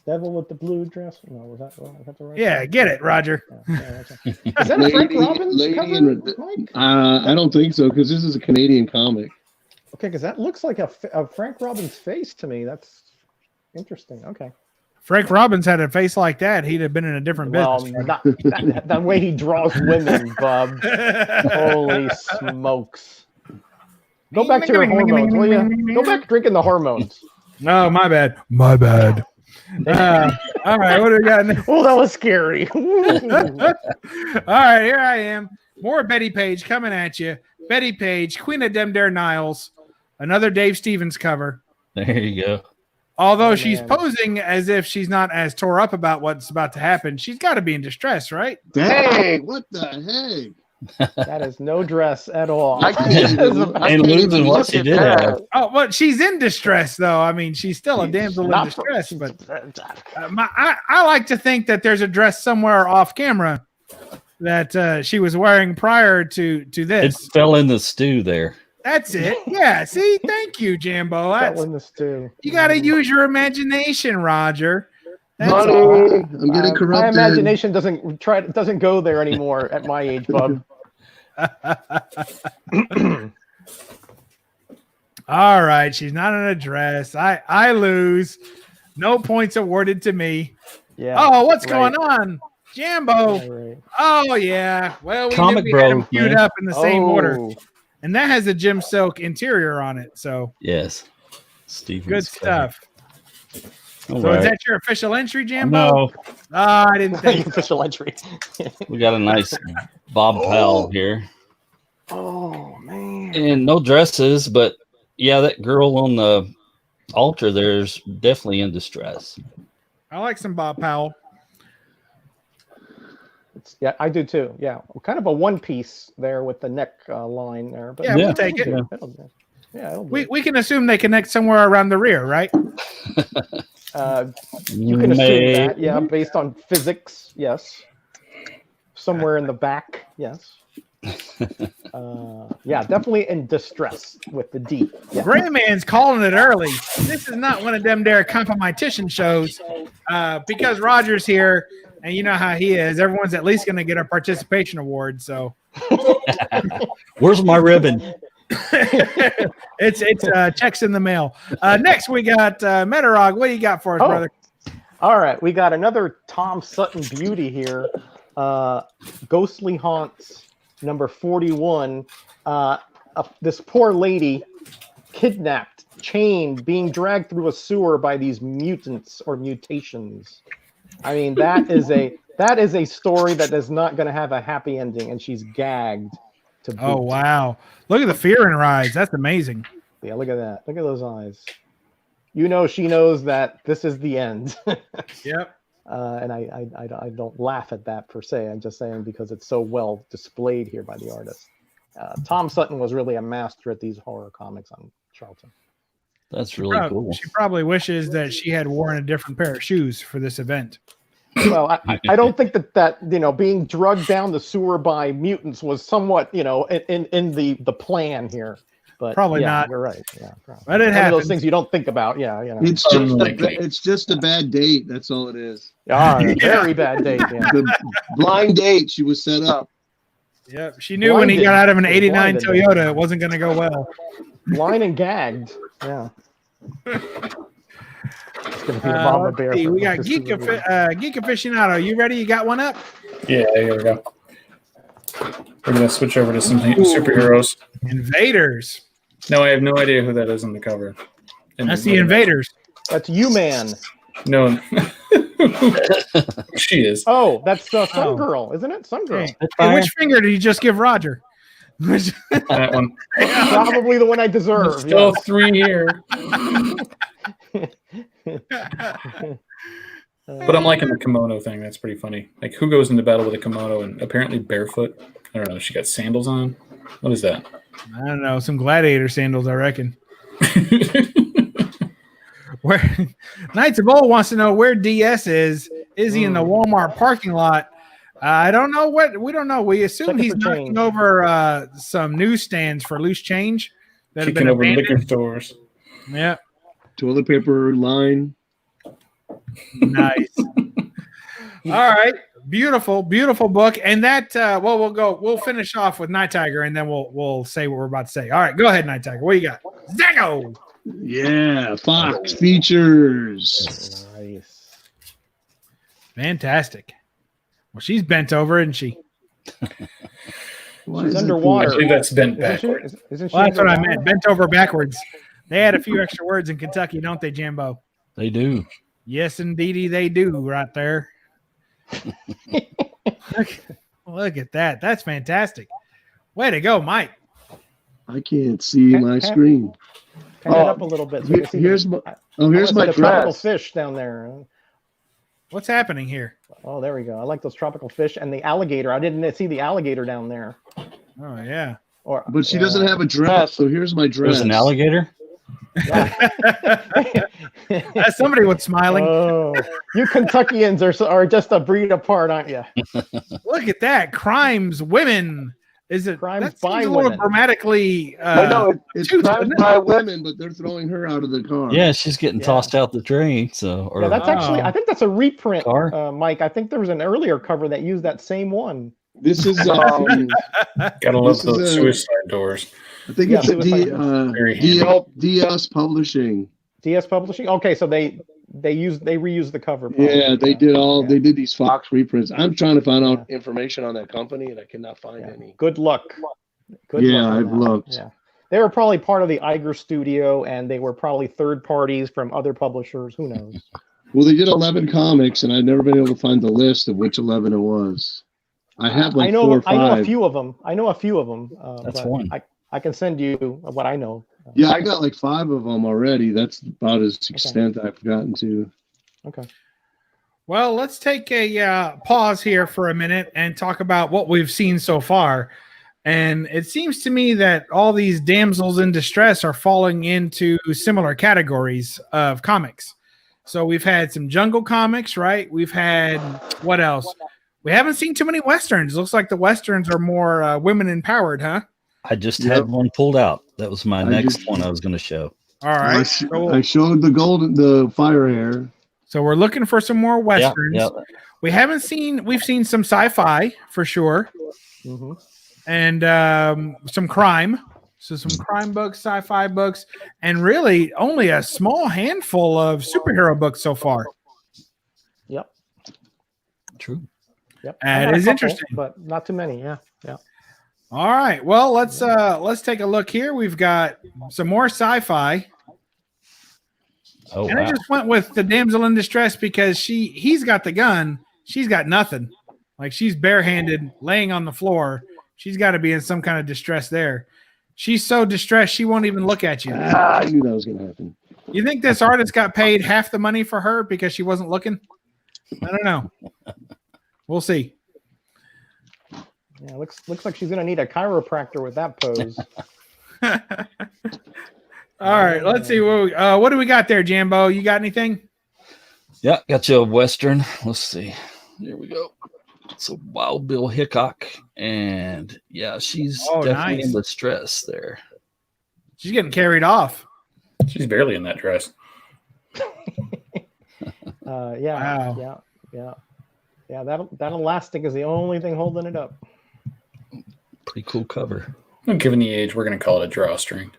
B: Devil with the blue dress? No, was that the right?
A: Yeah, get it, Roger.
B: Yeah, is that a Frank Robbins cover, Mike?
C: I don't think so because this is a Canadian comic.
B: Okay, because that looks like a Frank Robbins face to me. That's interesting. Okay.
A: Frank Robbins had a face like that, he'd have been in a different
B: Well,
A: business.
B: not the way he draws women, Bub. Holy smokes. Go back to your hormones, will you? Go back drinking the hormones.
A: No, my bad. My bad. All right, what do we got next?
B: Oh, that was scary.
A: All right, here I am. More Betty Page coming at you. Betty Page, Queen of Dem Dare Niles. Another Dave Stevens cover.
D: There you go.
A: Although
B: Oh,
A: she's
B: man.
A: posing as if she's not as tore up about what's about to happen, she's got to be in distress, right?
C: Dang, what the heck?
B: That is no dress at all.
C: I can't even- I
D: And
C: can't
D: losing
C: even
D: what
C: look
D: she
C: at
D: did
C: that.
D: have.
A: Oh, but she's in distress, though. I mean, she's still a damsel in
B: Not
A: distress.
B: for-
A: But I like to think that there's a dress somewhere off camera that she was wearing prior to
D: It
A: this.
D: fell in the stew there.
A: That's it. Yeah. See, thank you, Jambo.
B: that
A: That's,
B: one is too.
A: you got to use your imagination, Roger. That's
C: Money.
A: all.
C: I'm getting
B: My
C: corrupted.
B: imagination doesn't go there anymore at my age, Bub.
A: All right. She's not in a dress. I lose. No points awarded to me.
B: Yeah.
A: Oh, what's
B: right.
A: going on? Jambo.
B: Yeah, right.
A: Oh, yeah. Well, we
D: Comic
A: knew we had them
D: Bros,
A: queued
D: man.
A: up in the same order.
B: Oh,
A: And that has a Jim Silk interior on it. So
D: Yes. Stevens
A: good
D: cover.
A: stuff.
D: All
A: So is
D: right.
A: that your official entry, Jambo?
D: No,
A: Oh, I didn't think.
B: official entry.
D: we got a nice Bob Powell here.
B: Oh man.
D: And no dresses, but yeah, that girl on the altar there's definitely in distress.
A: I like some Bob Powell.
B: Yeah, I do too. Yeah, kind of a one piece there with the neck line there. But
A: Yeah, we'll take it.
D: Yeah.
B: it'll do.
A: We can assume they connect somewhere around the rear, right?
B: You can assume that, yeah, based on physics, yes. Somewhere in the back, yes. Yeah, definitely in distress with the D. Yeah.
A: Gray Man's calling it early. This is not one of them there competition shows because Roger's here, and you know how he is. Everyone's at least going to get a participation award. So
D: Where's my ribbon?
A: it's checks in the mail. Next we got Metarog. What do you got for us,
B: Oh.
A: brother?
B: All right, we got another Tom Sutton beauty here. Ghostly Haunts, number 41. This poor lady kidnapped, chained, being dragged through a sewer by these mutants or mutations. I mean, that is a story that is not going to have a happy ending, and she's gagged to boot.
A: Oh wow! Look at the fear in her eyes. That's amazing.
B: Yeah, look at that. Look at those eyes. You know, she knows that this is the end.
A: Yep.
B: And I don't laugh at that per se. I'm just saying because it's so well displayed here by the artist. Tom Sutton was really a master at these horror comics on Charlton.
D: That's really cool.
A: She probably wishes that she had worn a different pair of shoes for this event.
B: Well, I don't think that you know being drugged down the sewer by mutants was somewhat in the plan here. But
A: Probably
B: yeah,
A: not.
B: You're right. Yeah, probably.
A: But it
B: One of
A: happens.
B: those things you don't think about. Yeah, you know.
C: It's just a bad date. That's all it is.
B: A very bad date. Yeah.
C: The blind date. She was set up.
A: Yep. She knew when he
B: Blinded.
A: got out of an
B: She was
A: 89
B: blinded.
A: Toyota, it wasn't going to go well.
B: Blind and gagged. Yeah. It's gonna be a mama
A: Let's
B: bear.
A: see.
B: for
A: We got
B: this
A: Geek
B: movie.
A: Aficionado. You ready? You got one up?
E: Yeah, here we go. We're gonna switch over to some superheroes.
A: Invaders.
E: No, I have no idea who that is on the cover. And
A: That's the Invaders.
B: That's you, man.
E: No, she is.
B: Oh, that's Sun
A: Oh.
B: Girl, isn't it? Sun Girl.
A: Hey, which finger did you just give Roger?
E: That one.
B: Probably the one I deserve.
E: Still 3 here. But I'm liking the kimono thing. That's pretty funny. Like, who goes into battle with a kimono and apparently barefoot? I don't know. She got sandals on. What is that?
A: I don't know. Some gladiator sandals, I reckon. Where Knights of Old wants to know where DS is. Is he in the Walmart parking lot? I don't know we don't know. We assume
B: Checking
A: he's
B: for
A: knocking
B: change.
A: over some newsstands for loose change that have
E: Kicking
A: been
E: over
A: abandoned.
E: liquor stores.
A: Yeah,
C: Toilet paper line.
A: nice. All right, beautiful, beautiful book. And that we'll finish off with Night Tiger, and then we'll say what we're about to say. All right, go ahead, Night Tiger. What you got? Zago.
C: Yeah, Fox features.
B: Nice.
A: Fantastic. Well, she's bent over, isn't she?
C: Why
B: She's
C: is it
B: underwater.
E: I believe that's bent
B: Isn't she?
E: backwards.
B: Isn't she
A: Well, that's what I
B: underwater?
A: meant. Bent over backwards. They had a few extra words in Kentucky, don't they, Jambo?
D: They do.
A: Yes, indeedy, they do right there. Look at that. That's fantastic. Way to go, Mike.
C: I can't see my screen.
B: Turn it up a little bit. So you can see
C: Here's
B: the,
C: my.
B: I
C: Oh, here's
B: wanna
C: my
B: see the tropical
C: dress.
B: fish down there.
A: What's happening here?
B: Oh, there we go. I like those tropical fish and the alligator. I didn't see the alligator down there.
A: Oh, yeah.
B: Or,
C: But she doesn't have a dress, so here's my dress.
D: There's an alligator.
A: That's somebody was smiling.
B: Oh, you Kentuckians are just a breed apart, aren't you?
A: Look at that. Crimes, women. Is it
B: Crimes
A: that
B: by
A: seems a little
B: women.
A: grammatically
C: I know it's
A: too-
C: crimes by women, but they're throwing her out of the car.
D: Yeah, she's getting
B: Yeah.
D: tossed out the drain. So, or
B: Yeah, that's actually.
A: Oh.
B: I think that's a reprint,
D: Car?
B: Mike. I think there was an earlier cover that used that same one.
C: This is
E: Gotta love
C: This is
E: those
C: a-
E: suicide doors.
C: I think
B: Yeah,
C: it's a
E: Very handy.
C: DS Publishing.
B: DS Publishing. Okay, so they reused the cover.
C: Yeah, they did
B: Yeah.
C: they did these Fox reprints. I'm trying to find out information on that company and I cannot find
B: Yeah.
C: any.
B: Good luck. Good
C: Yeah,
B: luck on
C: I've
B: that.
C: looked.
B: Yeah, they were probably part of the Iger studio, and they were probably third parties from other publishers. Who knows?
C: Well, they did 11 comics, and I've never been able to find the list of which 11 it was. I have like
B: I know
C: 4 or 5.
B: I know a few of them.
D: That's
B: but
D: one.
B: I can send you what I know.
C: Yeah, I got like 5 of them already. That's about as extent I've gotten to.
B: Okay.
A: Well, let's take a pause here for a minute and talk about what we've seen so far. And it seems to me that all these damsels in distress are falling into similar categories of comics. So we've had some jungle comics, right? We've had what else? We haven't seen too many Westerns. Looks like the Westerns are more women empowered, huh?
D: I just
C: Yep.
D: had one pulled out. That was my
C: I
D: next
C: just-
D: one I was going to show.
A: All right.
C: I showed the fire hair.
A: So we're looking for some more Westerns.
D: Yeah.
A: We've seen some sci-fi for sure.
B: Mm-hmm.
A: And some crime. So some crime books, sci-fi books, and really only a small handful of superhero books so far.
B: Yep.
D: True.
B: Yep.
A: That
B: I got a
A: is
B: couple,
A: interesting.
B: but not too many. Yeah. Yeah.
A: All right. Well, let's take a look here. We've got some more sci-fi.
D: Oh,
A: And I
D: wow.
A: just went with the damsel in distress because he's got the gun. She's got nothing. Like she's barehanded laying on the floor. She's got to be in some kind of distress there. She's so distressed she won't even look at you.
C: I knew that was going to happen.
A: You think this artist got paid half the money for her because she wasn't looking? I don't know. We'll see.
B: Yeah. Looks like she's gonna need a chiropractor with that pose.
A: All right, let's see. What do we got there, Jambo? You got anything?
D: Yeah, got you a Western. Let's see. Here we go. It's a Wild Bill Hickok. And yeah, she's
A: Oh,
D: definitely
A: nice.
D: in distress there.
A: She's getting carried off.
E: She's barely in that dress.
B: Yeah. That elastic is the only thing holding it up.
D: Pretty cool cover.
E: Given the age, we're going to call it a drawstring.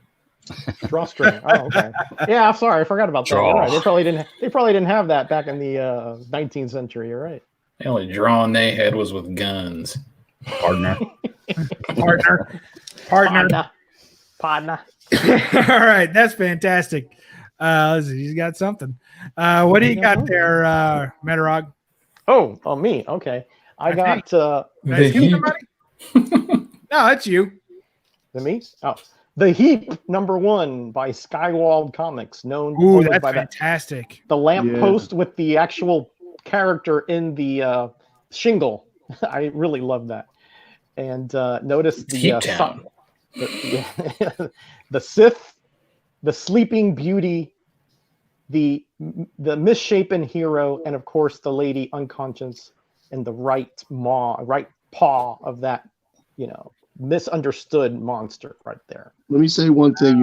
B: Drawstring. Oh, okay. Yeah, I'm sorry, I forgot about that. You're right. They probably didn't have that back in the 19th century. You're right.
E: The only drawing they had was with guns.
D: Partner.
A: Partner.
B: Partner.
A: All right, that's fantastic. Let's see, he's got something. What do you got there, Metarog?
B: Oh, me. Okay. I got
E: The
A: somebody? No, it's you.
B: the me. Oh, The Heap #1 by Skywald Comics, known
A: Ooh,
B: only
A: that's
B: by
A: fantastic.
B: the lamppost with the actual character in the shingle. I really love that. And notice the the Sith, the Sleeping Beauty, the misshapen hero, and of course the lady unconscious in the right paw of that, misunderstood monster right there.
C: Let me say one thing.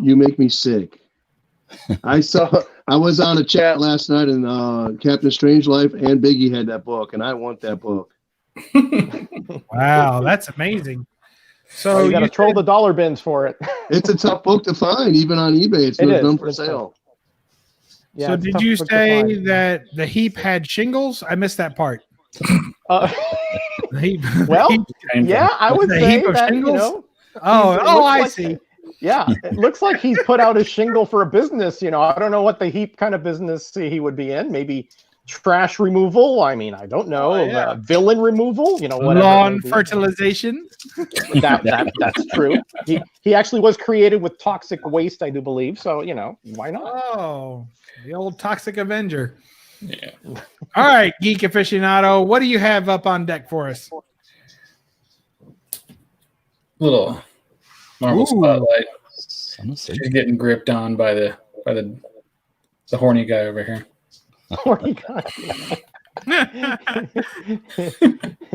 C: You make me sick. I was on a chat last night, and Captain Strangelove and Biggie had that book, and I want that book.
A: Wow, that's amazing. So
B: you got to troll the dollar bins for it.
C: It's a tough book to find, even on eBay. It's done for sale.
B: Yeah,
A: so
B: it's a
A: did
B: tough
A: you
B: book to
A: say
B: find.
A: that the Heap had shingles? I missed that part.
B: Uh,
A: The Heap.
B: well,
A: the Heap-
B: yeah, I would
A: The
B: say
A: heap of
B: that,
A: shingles?
B: it
A: Oh,
B: looks
A: I
B: like-
A: see.
B: Yeah, it looks like he's put out his shingle for a business. I don't know what the Heap kind of business he would be in. Maybe trash removal. I mean, I don't know.
A: Oh, yeah.
B: Villain removal. Whatever.
A: Lawn
B: it may be.
A: fertilization.
B: That's true. He actually was created with toxic waste, I do believe. So why not?
A: Oh, the old Toxic Avenger.
E: Yeah.
A: All right, Geek Aficionado, what do you have up on deck for us?
E: Little Marvel
A: Ooh.
E: spotlight.
D: Honestly.
E: She's getting gripped on by the horny guy over here.
B: What do you got?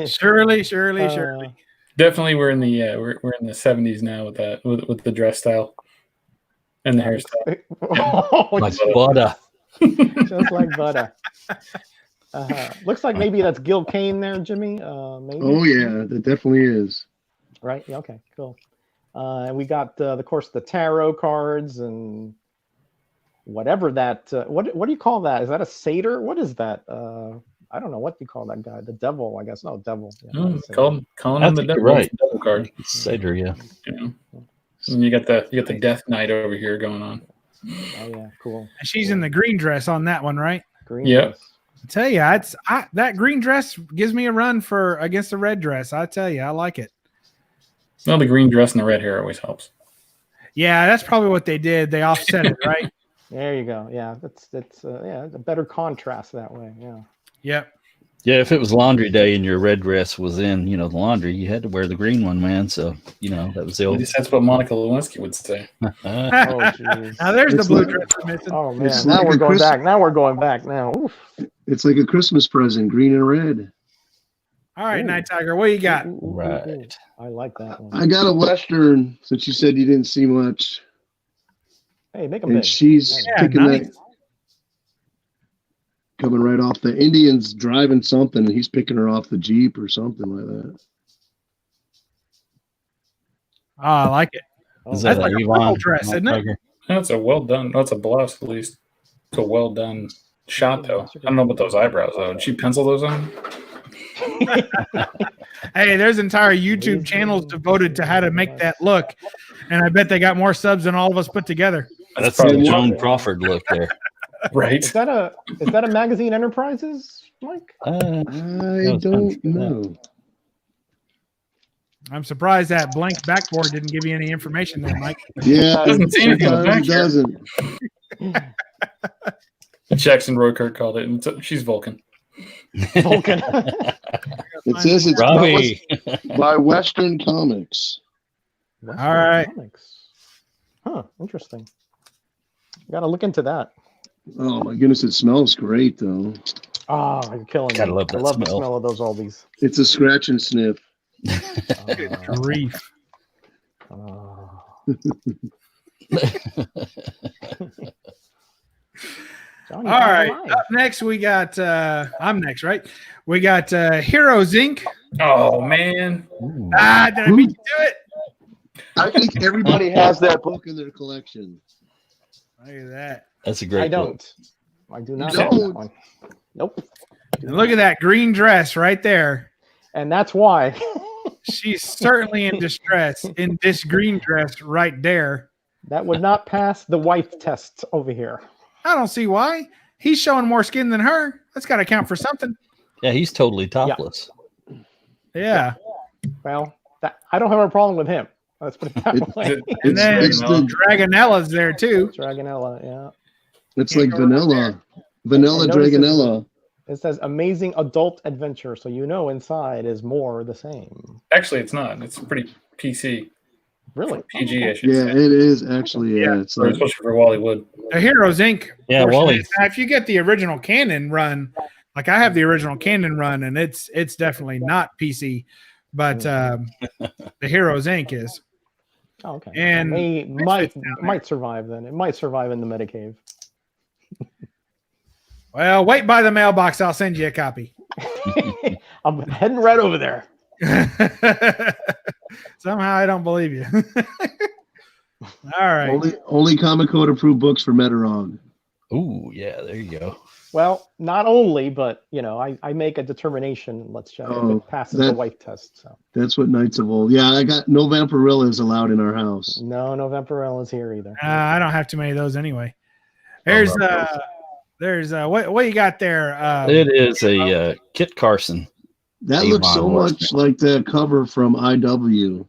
A: Surely.
E: Definitely, we're in the we're in the 70s now with that with the dress style and the hairstyle.
B: Oh,
D: Like butter.
B: just like butter. Looks like maybe that's Gil Kane there, Jimmy. Maybe.
C: Oh yeah, that definitely is.
B: Right. Yeah, okay. Cool. And we got, of course, the tarot cards and whatever that. What do you call that? Is that a satyr? What is that? I don't know what you call that guy. The devil, I guess. No, devil. Yeah, not a satyr.
E: Calling
D: I
E: him the
D: think
E: devil.
D: you're right.
E: It's the devil card.
D: Cider, yeah.
E: And you got the Death Knight over here going on.
B: Oh yeah, cool.
A: And she's in the green dress on that one, right?
B: Green.
E: Yeah.
B: dress.
A: I tell you, that green dress gives me a run against the red dress. I tell you, I like it.
E: Well, the green dress and the red hair always helps.
A: Yeah, that's probably what they did. They offset it, right?
B: There you go. Yeah, that's a better contrast that way. Yeah.
A: Yep.
D: Yeah, if it was laundry day and your red dress was in, the laundry, you had to wear the green one, man. So, that was the
E: At
D: old.
E: least that's what Monica Lewinsky would say.
B: Oh jeez.
A: Now there's the
C: It's
A: blue
C: like-
A: dress we're missing.
B: Oh man.
C: It's
B: Now
C: like
B: we're
C: a
B: going
C: Christ-
B: back. Now we're going back. Now. Oof.
C: It's like a Christmas present, green and red.
A: All right,
B: Ooh.
A: Night Tiger, what you got?
B: Ooh, ooh, ooh, ooh.
D: Right.
B: I like that one.
C: I got a Western, since you said you didn't see much,
B: Hey, make them
C: and
B: big.
C: she's
A: Yeah,
C: picking
A: nice.
C: that, coming right off the Indian's driving something, and he's picking her off the Jeep or something like that.
A: Oh, I like it.
B: Oh,
D: Is
A: That's
D: that
A: like
D: an
A: a
D: Yvonne
A: purple dress, isn't it?
D: Tiger?
E: That's a well done. That's a blouse, at least. It's a well done shot, though. I don't know about those eyebrows, though. Did she pencil those on?
A: Hey, there's entire YouTube channels devoted to how to make that look, and I bet they got more subs than all of us put together.
D: That's
E: probably
D: the
E: why.
D: Joan Crawford look there.
E: Right.
B: Is that a Magazine Enterprises, Mike?
C: I
D: was
C: don't know.
A: I'm surprised that blank backboard didn't give you any information there, Mike.
C: Yeah,
E: Doesn't say anything on the
C: sometimes
E: back
C: it
E: here.
C: doesn't.
E: Jackson Roykirk called it. And she's Vulcan.
B: Vulcan.
C: It says it's
D: Robbie.
C: by Western Comics.
B: Western
A: right.
B: Comics. Huh. Interesting. Got to look into that.
C: Oh my goodness, it smells great though.
B: Oh, you're killing me.
D: Gotta love
B: I
D: that
B: love the
D: smell.
B: smell of those oldies.
C: It's a scratch and sniff.
A: Grief.
B: Oh. Johnny
A: All right.
B: Five
A: Up next, we got. I'm next, right? We got Heroes Inc.
E: Oh man,
D: Ooh.
A: Did I beat you to it?
C: I think everybody has that book in their collection.
A: Look at that.
D: That's a great
B: I
D: book.
B: don't. I do not
C: don't?
B: have that one. Nope.
A: And look at that green dress right there.
B: And that's why.
A: She's certainly in distress in this green dress right there.
B: That would not pass the wife test over here.
A: I don't see why. He's showing more skin than her. That's got to count for something.
D: Yeah, he's totally topless.
A: Yeah.
B: Well, I don't have a problem with him. Let's put it that way.
A: And then
C: it's the-
A: Dragonella's there too.
B: Dragonella, yeah.
C: It's like vanilla. Vanilla
B: I noticed
C: Dragonella.
B: It says amazing adult adventure, so you know inside is more the same.
E: actually, it's not. It's pretty PC,
B: Really?
E: PG, I should
C: Yeah,
E: say.
C: it is actually. Yeah, it's like
E: Especially for Wally Wood.
A: The Heroes Inc.
D: Yeah,
A: portion
D: Wally.
A: is- Now, if you get the original canon run, like I have the original canon run, and it's definitely not PC, but the Heroes Inc. is.
B: Oh, okay.
A: And
B: It
A: Misfits
B: might
A: down there.
B: might survive then. It might survive in the Metacave.
A: Well, wait by the mailbox. I'll send you a copy.
B: I'm heading right over there.
A: Somehow I don't believe you. All right.
C: only Comic Code approved books for Metarog.
D: Ooh, yeah, there you go.
B: Well, not only, but I make a determination. Let's check if
C: Oh,
B: it passes the
C: that-
B: wife test. So
C: That's what Knights of Old. Yeah, I got no Vampirillas allowed in our house.
B: no Vampirella is here either.
A: I don't have too many of those anyway. There's what you got there?
D: It is a Kit Carson.
C: That looks so
D: Avon
C: much like the cover from IW.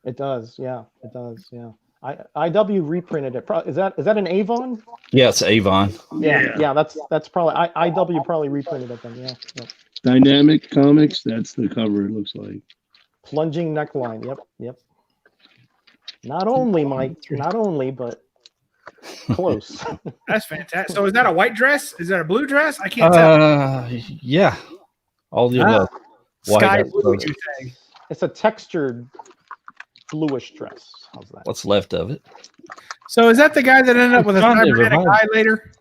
B: It does, yeah. It does, yeah. IW reprinted it. Is that an Avon?
D: Yeah, it's Avon.
B: Yeah. That's probably IW probably reprinted it then. Yeah.
C: Dynamic Comics. That's the cover. It looks like.
B: Plunging neckline. Yep. Not only, Mike. Not only, but close.
A: That's fantastic. So is that a white dress? Is that a blue dress? I can't tell.
D: Yeah, all the above. White,
A: Sky
D: I
A: blue,
D: suppose.
A: you say?
B: It's a textured bluish dress. How's that?
D: What's left of it?
A: So is that the guy that ended up with a
D: Found it,
A: cybernetic
D: revived.
A: eye later?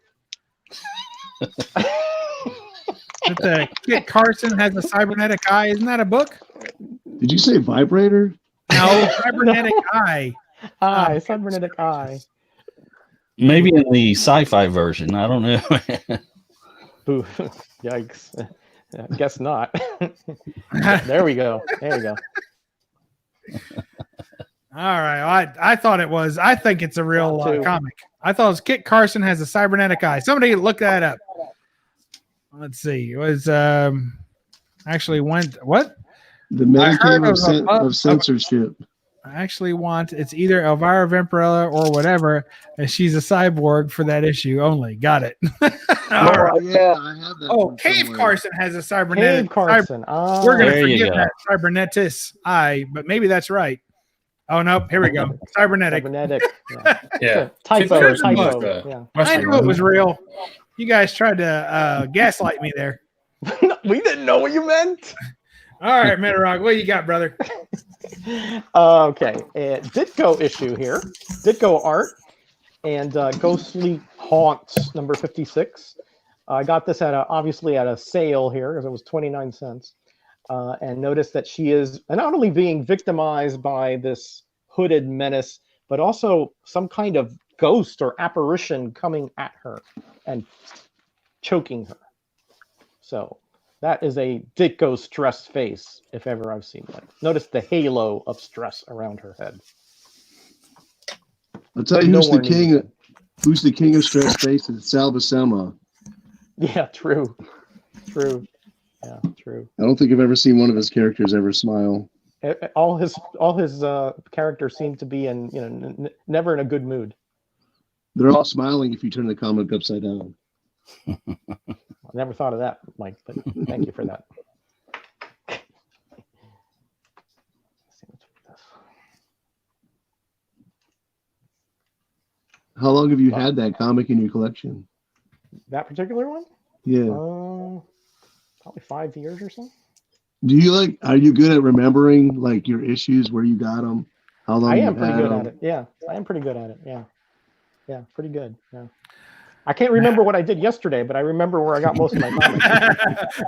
A: That the Kit Carson has a cybernetic eye. Isn't that a book?
C: Did you say vibrator?
A: No, cybernetic eye.
B: Eye, cybernetic eye.
D: Maybe in the sci-fi version. I don't know.
B: Boo. Yikes. Guess not. There we go.
A: All right. I thought it was. I think it's a real
B: Thought too.
A: comic. I thought it was Kit Carson has a cybernetic eye. Somebody look that up. Let's see. It was actually went what?
C: The
A: I heard
C: Metacave
A: of
C: of censorship.
A: I actually want it's either Elvira Vampirella or whatever, and she's a cyborg for that issue only. Got it. All right.
C: Oh, yeah, I have that.
A: Oh,
C: one
A: Cave
C: somewhere.
A: Carson has a cybernetic.
B: Cave Carson.
A: We're gonna
D: There you
A: forget
D: go.
A: that cybernetis eye, but maybe that's right. Oh no, here we go. Cybernetic.
B: Cybernetic. Yeah.
E: Yeah.
B: Typo.
A: Good
B: Typo.
E: book.
B: Yeah.
A: I knew it was real. You guys tried to gaslight me there.
B: We didn't know what you meant.
A: All right, Metarog, what you got, brother?
B: Okay, Ditko issue here. Ditko art and Ghostly Haunts number 56. I got this obviously at a sale here because it was 29 cents. And notice that she is not only being victimized by this hooded menace, but also some kind of ghost or apparition coming at her and choking her. So that is a Ditko stress face, if ever I've seen one. Notice the halo of stress around her head.
C: I'll tell you
B: No
C: who's the
B: more
C: king.
B: needed.
C: Who's the king of stress faces? Sal Buscema.
B: Yeah, true. Yeah, true.
C: I don't think I've ever seen one of his characters ever smile.
B: All his characters seem to be in never in a good mood.
C: They're all smiling if you turn the comic upside down.
B: I never thought of that, Mike, but thank you for that.
C: How long have you had that comic in your collection?
B: That particular one?
C: Yeah.
B: Probably 5 years or so.
C: Do you are you good at remembering like your issues, where you got them? How long
B: I am
C: you've
B: pretty
C: had
B: good
C: them.
B: at it. Yeah, I am pretty good at it. Yeah, yeah, pretty good. Yeah. I can't remember what I did yesterday, but I remember where I got most of my comics.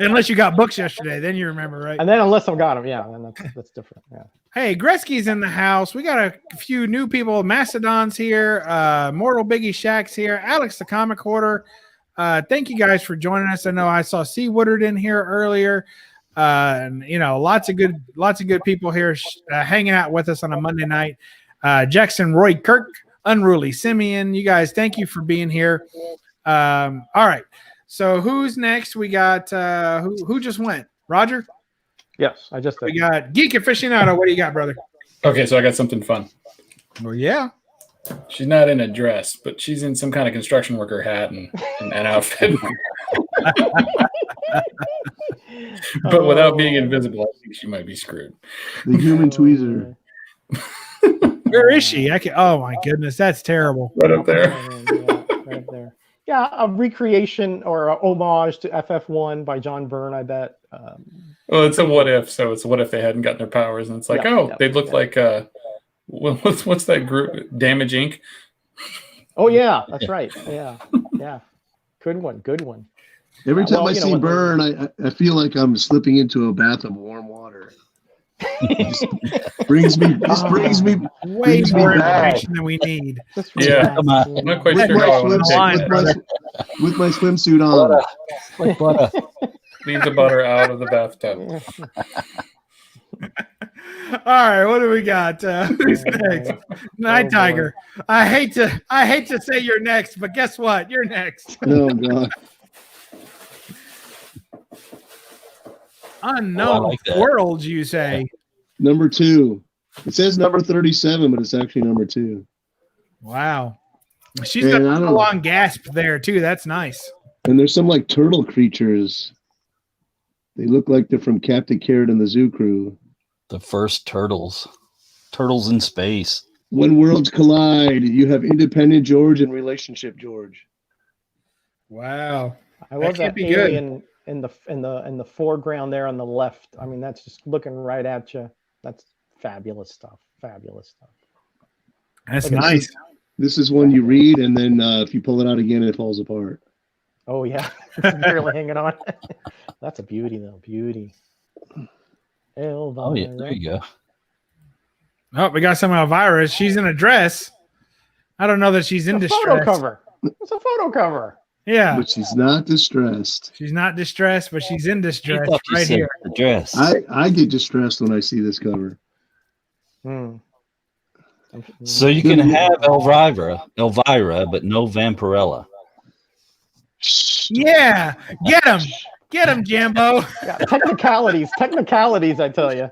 A: Unless you got books yesterday, then you remember, right?
B: And then unless I got them, yeah, then that's different. Yeah.
A: Hey, Gretzky's in the house. We got a few new people. Mastodon's here. Mortal Biggie Shack's here. Alex the Comic Hoarder. Thank you guys for joining us. I know I saw C. Woodard in here earlier. And lots of good people here hanging out with us on a Monday night. Jackson Roy Kirk, Unruly Simeon. You guys, thank you for being here. All right. So who's next? We got who just went? Roger?
B: Yes, I just did.
A: We got Geek Aficionado. What do you got, brother?
E: Okay, so I got something fun.
A: Well, yeah.
E: She's not in a dress, but she's in some kind of construction worker hat and outfit. But without being invisible, I think she might be screwed.
C: The human tweezer.
A: Where is she? Oh my goodness, that's terrible.
E: Right up there.
B: Right there. Yeah, a recreation or a homage to FF1 by John Byrne, I bet.
E: Well, it's a what if, so it's what if they hadn't gotten their powers, and it's like, they'd look like what's that group? Damage Inc.
B: Oh yeah, that's right. Yeah, yeah. Good one.
C: Every time I see Burn, I feel like I'm slipping into a bath of warm water. brings me
A: Way more
C: back.
A: information than we need.
E: Yeah, I'm not quite sure how I want to take it.
C: With my swimsuit on.
D: Like butter.
E: Leave the butter out of the bathtub.
A: All right, what do we got? Who's next? Night Tiger. I hate to say you're next, but guess what? You're next.
C: Oh God.
A: Unknown
D: like that.
A: Worlds, you say?
C: Number 2. It says number 37, but it's actually number 2.
A: Wow. She's got a long gasp there too. That's nice.
C: And there's some like turtle creatures. They look like they're from Captain Carrot and the Zoo Crew.
D: The first turtles in space.
C: When worlds collide, you have Independent George and Relationship George.
A: Wow.
B: I love that
A: be good.
B: alien in the foreground there on the left. I mean, that's just looking right at you. That's fabulous stuff.
A: That's nice.
C: This is one you read, and then if you pull it out again, it falls apart.
B: Oh yeah, it's barely hanging on. That's a beauty, though. Beauty.
D: Oh yeah, there you go.
A: Oh, we got some Elvira. She's in a dress. I don't know that she's in distress.
B: Photo cover. It's a photo cover.
A: Yeah.
C: But she's not distressed.
A: She's not distressed, but she's in distress
D: You
A: right
D: said
A: here.
D: the dress.
C: I get distressed when I see this cover.
D: So you can have Elvira, but no Vampirella.
A: Yeah. Get him, Jambo.
B: Yeah, technicalities, I tell you.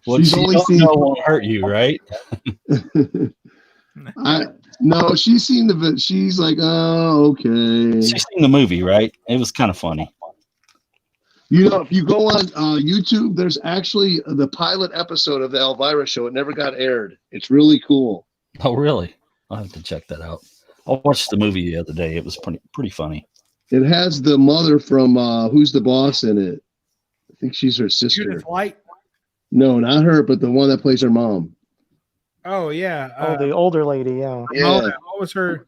D: What
C: She's
D: you
C: only
D: don't
C: seen-
D: know won't hurt you, right?
C: No, she's seen she's like, oh, okay.
D: She's seen the movie, right? It was kind of funny.
C: You know, if you go on YouTube, there's actually the pilot episode of the Elvira show. It never got aired. It's really cool.
D: Oh, really? I'll have to check that out. I watched the movie the other day. It was pretty funny.
C: It has the mother from Who's the Boss in it. I think she's her sister.
A: Judith Light.
C: No, not her, but the one that plays her mom.
A: Oh yeah.
B: The older lady, yeah.
A: Mona. What was her?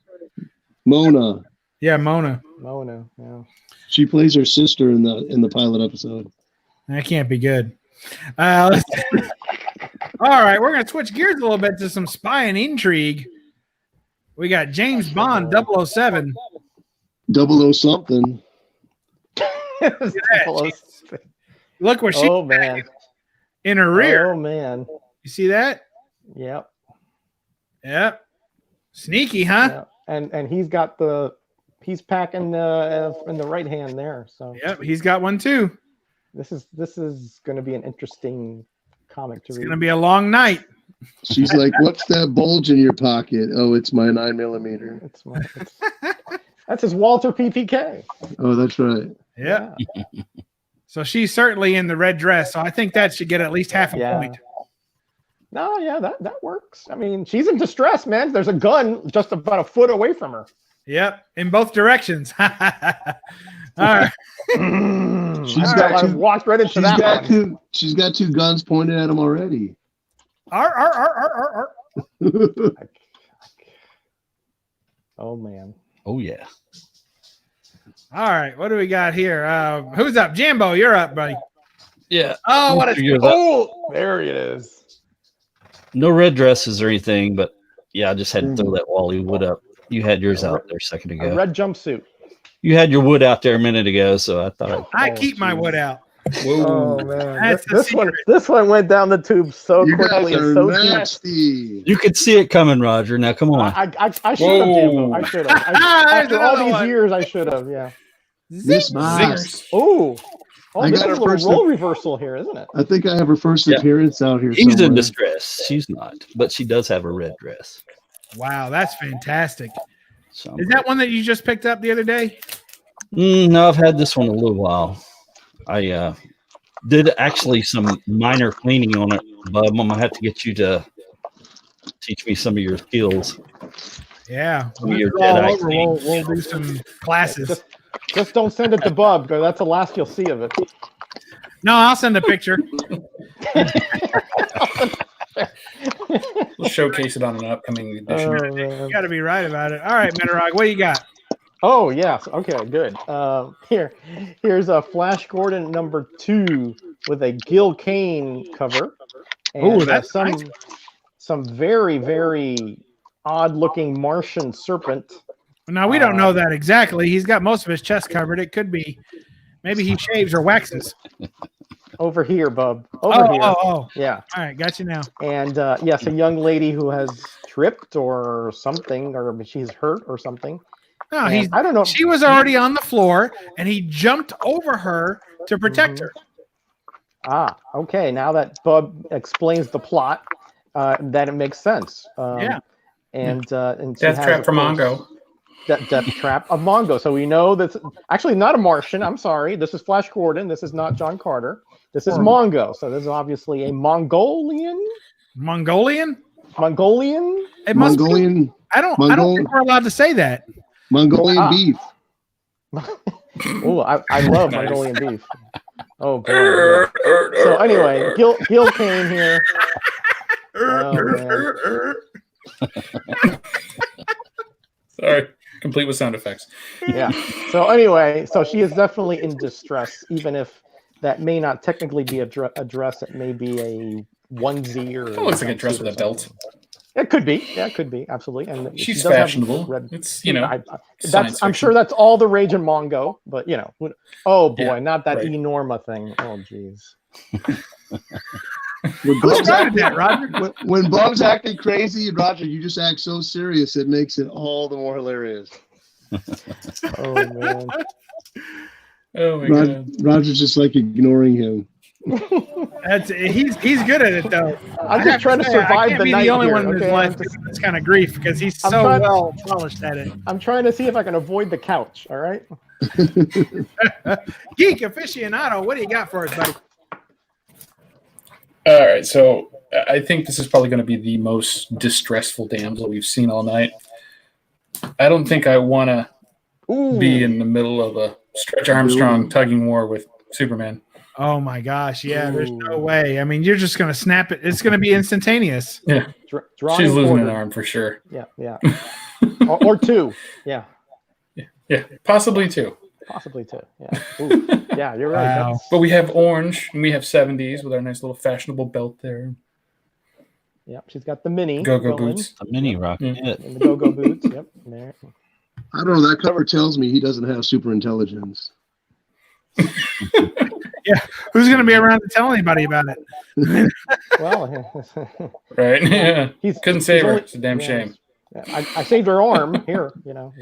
C: Mona.
A: Yeah, Mona.
B: Mona, yeah.
C: She plays her sister in the pilot episode.
A: That can't be good. All right, we're gonna switch gears a little bit to some spy and intrigue. We got James Bond 007.
C: 00 something.
A: Look what she in her rear.
B: Oh man.
A: You see that?
B: Yep.
A: Sneaky, huh?
B: Yeah. And he's got he's packing in the right hand there. So
A: yep, he's got one too.
B: This is going to be an interesting comic to read.
A: It's going to be a long night.
C: She's like, "What's that bulge in your pocket?" Oh, it's my 9mm.
B: That's his Walter PPK.
C: Oh, that's right.
A: Yeah. So she's certainly in the red dress. So I think that should get at least half a point.
B: No, yeah, that works. I mean, she's in distress, man. There's a gun just about a foot away from her.
A: Yep, in both directions. All right.
C: She's got
B: walked right into that one.
C: She's got two guns pointed at him already.
B: Oh man.
D: Oh yeah.
A: All right, what do we got here? Who's up? Jambo, you're up, buddy.
D: Yeah.
A: Oh, what a
B: Oh, there it is.
D: No red dresses or anything, but yeah, I just had to throw that Wally wood up. You had yours out there a second
B: A
D: ago.
B: red jumpsuit.
D: You had your wood out there a minute ago, so I thought
A: I keep my wood out.
B: Oh man,
A: That's the
B: this one went down the tube so
C: You
B: quickly
C: guys
B: and
C: are
B: so deep.
C: nasty.
D: you could see it coming, Roger. Now come on.
B: I should have, Jambo. I should have. After all
A: another
B: these
A: one.
B: years, I should have. Yeah.
C: Miss Moss.
B: Oh,
C: I
B: this
C: got
B: is a
C: her
B: little
C: first-
B: role reversal here, isn't it?
C: I think I have her first
D: Yeah.
C: appearance out here.
D: He's in
C: somewhere.
D: distress. She's not, but she does have a red dress.
A: Wow, that's fantastic.
D: So
A: Is that one that you just picked up the other day?
D: no, I've had this one a little while. I did actually some minor cleaning on it, but I'm gonna have to get you to teach me some of your skills.
A: Yeah.
D: Some of
A: When
D: your
A: it's all
D: Jedi
A: over, we'll do some classes.
B: Just don't send it to Bub, because that's the last you'll see of it.
A: No, I'll send a picture.
E: We'll showcase it on an upcoming edition.
B: Oh, man.
A: You got to be right about it. All right, Metarog, what do you got?
B: Oh yes, okay, good. Here's a Flash Gordon number 2 with a Gil Kane cover.
A: Ooh, that's nice.
B: Some very, very odd looking Martian serpent.
A: Now, we don't know that exactly. He's got most of his chest covered. It could be maybe he shaves or waxes.
B: Over here, Bub. Over here.
A: Oh.
B: Yeah.
A: All right, got you now.
B: And yes, a young lady who has tripped or something, or she's hurt or something.
A: No,
B: And I don't know.
A: She was already on the floor, and he jumped over her to protect her.
B: Ah, okay. Now that Bub explains the plot, that it makes sense.
A: Yeah.
B: And she
E: Death
B: has,
E: trap
B: of
E: for
B: course,
E: Mongo.
B: Death trap of Mongo. So we know that's actually not a Martian. I'm sorry. This is Flash Gordon. This is not John Carter. This is Mongo. So this is obviously a Mongolian.
A: Mongolian?
B: It
A: must be.
C: Mongolian,
A: I don't think we're allowed to say that.
C: Mongolian beef.
B: Oh, I love
E: Nice.
B: Mongolian beef. Oh boy. Yeah. So anyway, Gil Kane here. Oh, man.
E: Sorry, complete with sound effects.
B: Yeah. So anyway, so she is definitely in distress, even if that may not technically be a dress. It may be a onesie or.
E: It looks like a dress with a belt.
B: It could be. Yeah, it could be. Absolutely. And she
E: She's
B: does have
E: fashionable.
B: red-
E: It's, you know,
B: that's. I'm sure that's all the rage in Mongo, but you know. Oh boy,
E: Yeah,
B: not that
E: right.
B: Enorma thing. Oh jeez.
C: When
A: Who
C: Bub's
A: started
C: acting,
A: that, Roger?
C: when Bub's acting crazy, and Roger, you just act so serious, it makes it all the more hilarious.
B: Oh man.
E: Oh my god.
C: Roger's just like ignoring him.
A: He's good at it though.
B: I'm just trying to
A: I
B: survive
A: can't
B: the
A: be
B: night
A: the only
B: here,
A: one in his
B: okay?
A: life gets this kind of grief because he's so
B: I'm trying-
A: well polished at it.
B: I'm trying to see if I can avoid the couch. All right.
A: Geek aficionado, what do you got for us, buddy?
E: All right, so I think this is probably going to be the most distressful damsel we've seen all night. I don't think I want to be in the middle of a Stretch Armstrong tugging war with Superman.
A: Oh my gosh, yeah, there's no way. I mean, you're just gonna snap it. It's gonna be instantaneous.
E: Yeah,
B: Drawing
E: she's losing
B: quarter.
E: an arm for sure.
B: Yeah. or two. Yeah.
E: Yeah, possibly two.
B: Possibly two. Yeah. Ooh. Yeah, you're right.
A: Wow.
B: That's,
E: But we have orange and we have 70s with our nice little fashionable belt there.
B: yeah, she's got the mini
E: Go-go
B: going,
E: boots.
D: A mini rocket.
E: Yeah.
B: and the go-go boots. Yep. There.
C: I don't know. That cover tells me he doesn't have super intelligence.
A: Who's gonna be around to tell anybody about it?
B: Well,
E: Right? Yeah.
B: he's
E: Couldn't save her.
B: only-
E: It's a damn
B: yeah,
E: shame.
B: yeah, I saved her arm here. You know.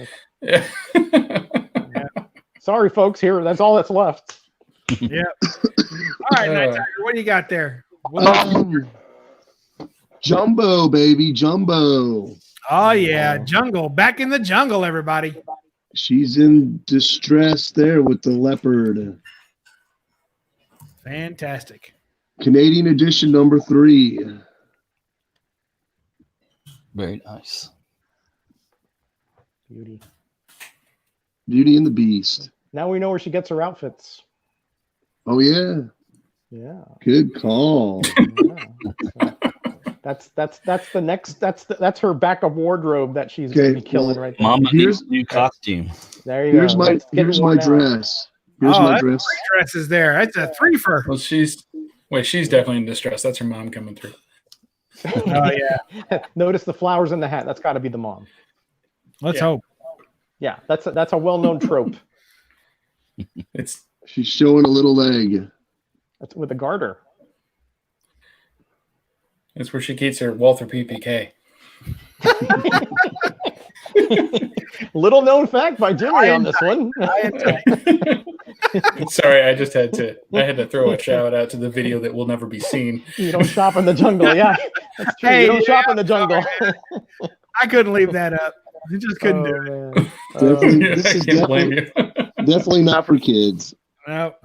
E: Yeah.
B: Sorry, folks. Here, that's all that's left.
A: Yeah. All right, Night Tiger, what do you got there?
C: Jumbo, baby, Jumbo.
A: Oh yeah, jungle, back in the jungle, everybody.
C: She's in distress there with the leopard.
A: Fantastic.
C: Canadian edition number 3.
D: Very nice.
B: Beauty.
C: Beauty and the Beast.
B: Now we know where she gets her outfits.
C: Oh, yeah.
B: Yeah.
C: Good call.
B: Yeah. That's the next. That's her backup wardrobe that she's going to be killing right there.
D: Mama
C: Here's-
D: needs a new costume.
B: There you
C: Here's
B: go.
C: my
B: It's getting
C: here's my
B: worn out.
C: dress. Here's
A: Oh,
C: my
A: that's
C: dress.
A: 3 dresses there. That's a 3-fer.
E: Well, she's definitely in distress. That's her mom coming through.
A: Oh yeah.
B: Notice the flowers in the hat. That's got to be the mom.
A: Let's
E: Yeah.
A: hope.
B: Yeah, that's a well-known trope.
E: It's
C: She's showing a little leg.
B: That's with a garter.
E: it's where she keeps her Walther PPK.
B: Little known fact by Jimmy on this one.
E: Sorry, I had to throw a shout out to the video that will never be seen.
B: You don't shop in the jungle. Yeah, that's true.
A: Hey,
B: You don't shop
A: yeah,
B: in the jungle.
A: I couldn't leave that up. I just couldn't do it.
B: Oh, man.
C: Definitely,
E: Yeah,
C: this
E: I
C: is
E: can't blame
C: definitely,
E: you.
C: definitely not for kids.
A: Nope.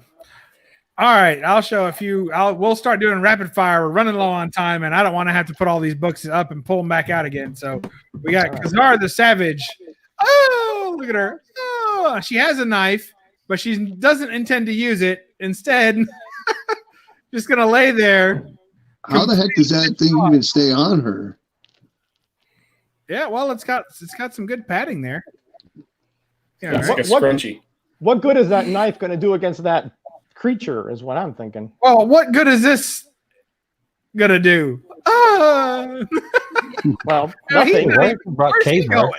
A: All right, I'll show a few. We'll start doing rapid fire. We're running low on time, and I don't want to have to put all these books up and pull them back out again. So we got Kazar the Savage. Oh, look at her. Oh, she has a knife, but she doesn't intend to use it. Instead, just gonna lay there.
C: How the heck does that thing even stay on her?
A: Yeah, well, it's got some good padding there. Yeah,
E: It's
A: all
E: like
A: right.
E: a scrunchie.
B: What good is that knife going to do against that creature? Is what I'm thinking.
A: Well, what good is this gonna do? Ah!
B: Well,
A: No,
B: nothing,
A: he's-
B: right?
D: Brought
A: Where's he
D: Kmart.
A: going?